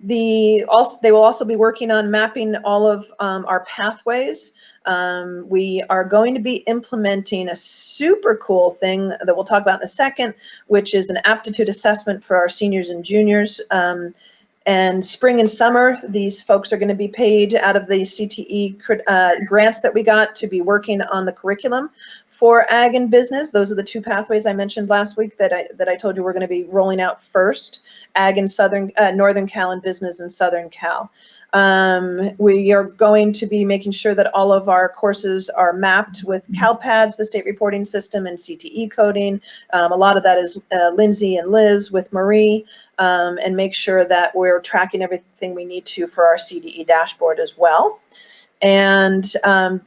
They will also be working on mapping all of our pathways. We are going to be implementing a super cool thing that we'll talk about in a second, which is an aptitude assessment for our seniors and juniors. And spring and summer, these folks are going to be paid out of the CTE grants that we got to be working on the curriculum for ag and business. Those are the 2 pathways I mentioned last week that I told you we're going to be rolling out first: ag in Northern Cal and business in Southern Cal. We are going to be making sure that all of our courses are mapped with CalPADS, the state reporting system, and CTE coding. A lot of that is Lindsay and Liz with Marie, and make sure that we're tracking everything we need to for our CDE dashboard as well. And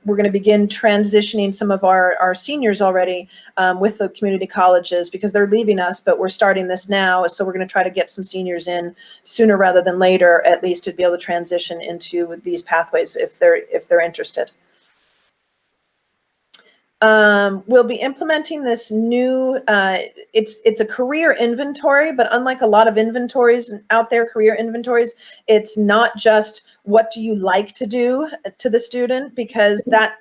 we're going to begin transitioning some of our seniors already with the community colleges, because they're leaving us, but we're starting this now. So we're going to try to get some seniors in sooner rather than later, at least, to be able to transition into these pathways if they're interested. We'll be implementing this new, it's a career inventory, but unlike a lot of inventories out there, career inventories, it's not just what do you like to do to the student, because that,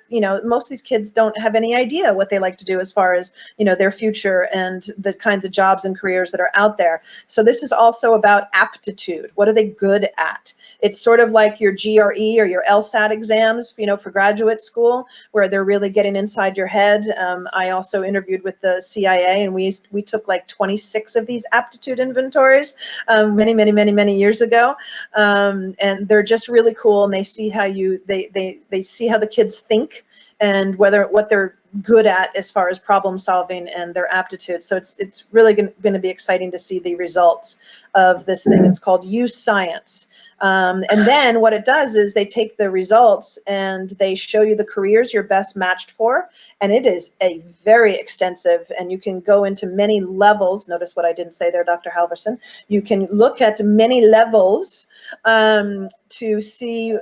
most of these kids don't have any idea what they like to do as far as, their future and the kinds of jobs and careers that are out there. So this is also about aptitude. What are they good at? It's sort of like your GRE or your LSAT exams, for graduate school, where they're really getting inside your head. I also interviewed with the CIA, and we took like 26 of these aptitude inventories many years ago, and they're just really cool, and they see how they see how the kids think and what they're good at as far as problem solving and their aptitude. So it's really going to be exciting to see the results of this thing. It's called Use Science. And then what it does is they take the results and they show you the careers you're best matched for. And it is a very extensive, and you can go into many levels. Notice what I didn't say there, Dr. Halverson. You can look at many levels to see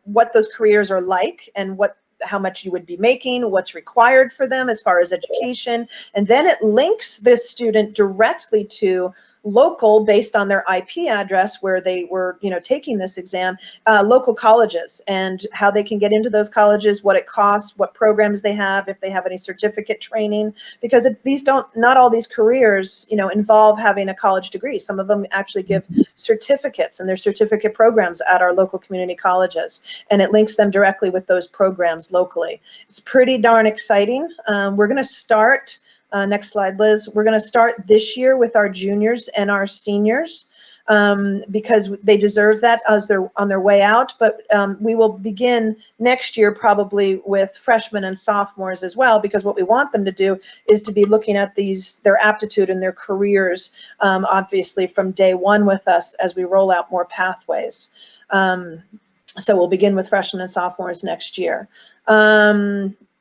what those careers are like and how much you would be making, what's required for them as far as education. And then it links this student directly to local, based on their IP address where they were, taking this exam, local colleges, and how they can get into those colleges, what it costs, what programs they have, if they have any certificate training, because not all these careers, involve having a college degree. Some of them actually give certificates, and there's certificate programs at our local community colleges, and it links them directly with those programs locally. It's pretty darn exciting. We're going to start. Next slide, Liz. We're going to start this year with our juniors and our seniors because they deserve that as they're on their way out. But we will begin next year probably with freshmen and sophomores as well, because what we want them to do is to be looking at their aptitude and their careers, obviously from day one with us as we roll out more pathways. So we'll begin with freshmen and sophomores next year.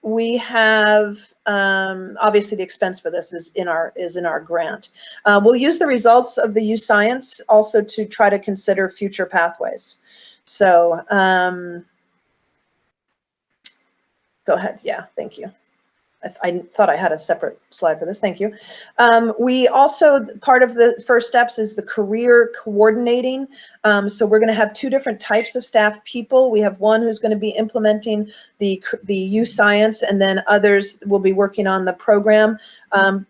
We have, obviously the expense for this is in our grant. We'll use the results of the U Science also to try to consider future pathways. So go ahead. Yeah, thank you. I thought I had a separate slide for this. Thank you. We also, part of the first steps is the career coordinating. So we're going to have two different types of staff people. We have one who's going to be implementing the U Science, and then others will be working on the program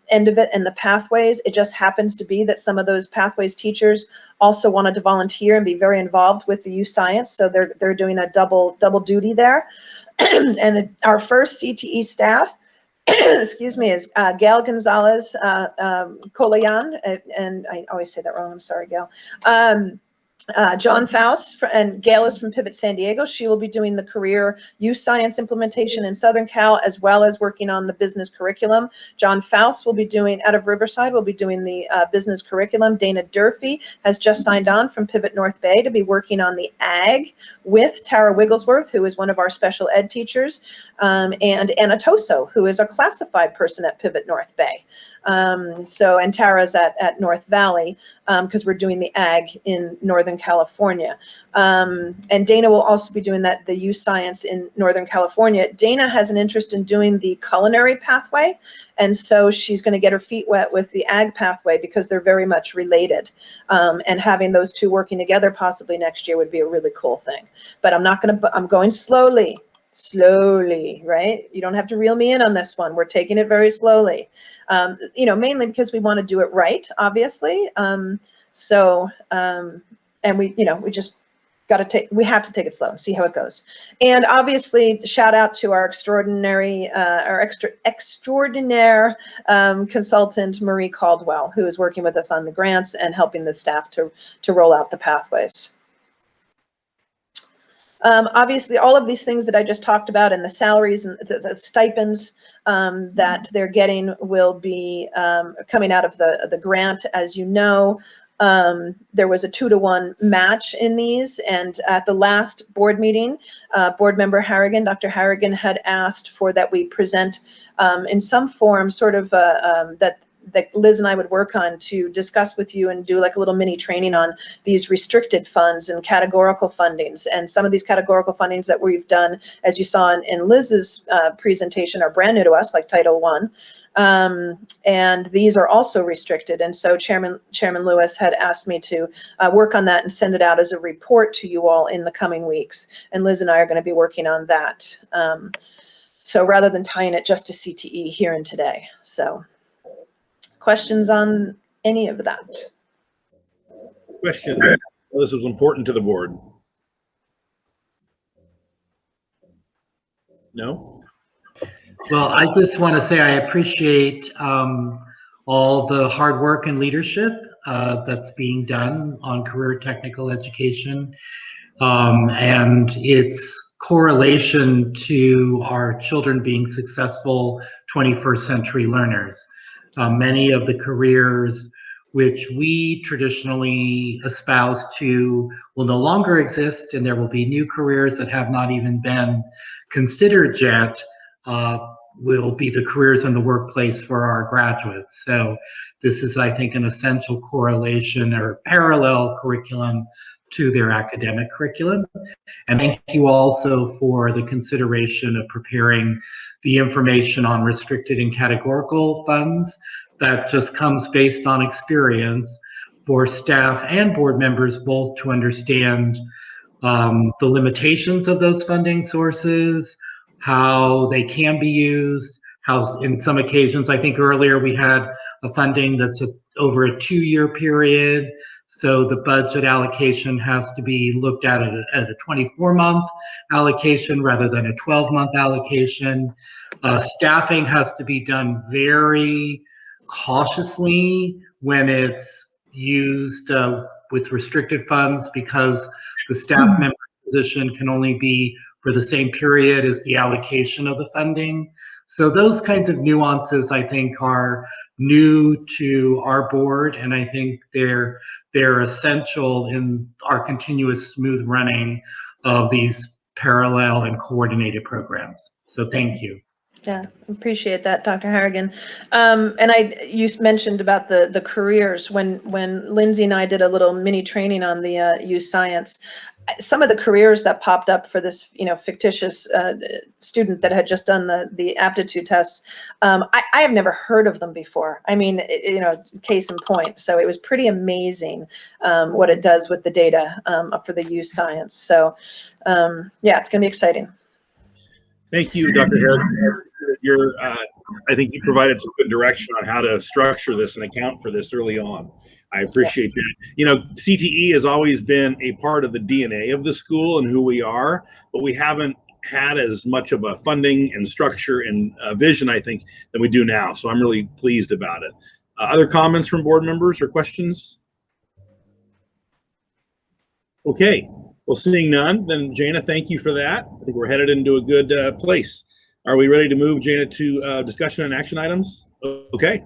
end of it and the pathways. It just happens to be that some of those pathways teachers also wanted to volunteer and be very involved with the U Science. So they're doing a double duty there. And our first CTE staff, excuse me, is Gail Gonzalez Colayan, and I always say that wrong, I'm sorry, Gail. John Faust, and Gail is from Pivot San Diego. She will be doing the career U Science implementation in Southern Cal, as well as working on the business curriculum. John Faust will be doing, out of Riverside, will be doing the business curriculum. Dana Durfee has just signed on from Pivot North Bay to be working on the ag with Tara Wigglesworth, who is one of our special ed teachers, and Anna Toso, who is a classified person at Pivot North Bay. And Tara's at North Valley, because we're doing the ag in Northern California. And Dana will also be doing the U Science in Northern California. Dana has an interest in doing the culinary pathway, and so she's going to get her feet wet with the ag pathway because they're very much related. And having those two working together possibly next year would be a really cool thing. But I'm going slowly, right? You don't have to reel me in on this one. We're taking it very slowly, mainly because we want to do it right, obviously. And we just got to we have to take it slow and see how it goes. And obviously, shout out to our extraordinary consultant, Marie Caldwell, who is working with us on the grants and helping the staff to roll out the pathways. Obviously, all of these things that I just talked about and the salaries and the stipends that they're getting will be coming out of the grant. As you know, there was a 2-to-1 match in these, and at the last board meeting, board member Harrigan, Dr. Harrigan, had asked for that we present in some form sort of that Liz and I would work on to discuss with you and do like a little mini training on these restricted funds and categorical fundings. And some of these categorical fundings that we've done, as you saw in Liz's presentation, are brand new to us, like Title I. And these are also restricted. And so Chairman Lewis had asked me to work on that and send it out as a report to you all in the coming weeks. And Liz and I are going to be working on that. So rather than tying it just to CTE here and today. So questions on any of that? Question. This was important to the board. No? Well, I just want to say I appreciate all the hard work and leadership that's being done on career technical education and its correlation to our children being successful 21st century learners. Many of the careers which we traditionally espouse to will no longer exist, and there will be new careers that have not even been considered yet, will be the careers in the workplace for our graduates. So this is, I think, an essential correlation or parallel curriculum to their academic curriculum. And thank you also for the consideration of preparing the information on restricted and categorical funds. That just comes based on experience for staff and board members both to understand the limitations of those funding sources, how they can be used, how in some occasions, I think earlier we had a funding that's over a 2-year period. So the budget allocation has to be looked at a 24-month allocation rather than a 12-month allocation. Staffing has to be done very cautiously when it's used with restricted funds, because the staff member position can only be for the same period as the allocation of the funding. So those kinds of nuances, I think, are new to our board, and I think they're essential in our continuous smooth running of these parallel and coordinated programs. So thank you. Yeah, appreciate that, Dr. Harrigan. And you mentioned about the careers. When Lindsay and I did a little mini training on the youth science, some of the careers that popped up for this, fictitious student that had just done the aptitude tests, I have never heard of them before. I mean, case in point. So it was pretty amazing what it does with the data for the youth science. So yeah, it's going to be exciting. Thank you, Dr. Harrigan. I think you provided some good direction on how to structure this and account for this early on. I appreciate that. CTE has always been a part of the DNA of the school and who we are, but we haven't had as much of a funding and structure and vision, I think, than we do now. So I'm really pleased about it. Other comments from board members or questions? Okay. Well, seeing none, then Jana, thank you for that. I think we're headed into a good place. Are we ready to move, Jana, to discussion and action items? Okay.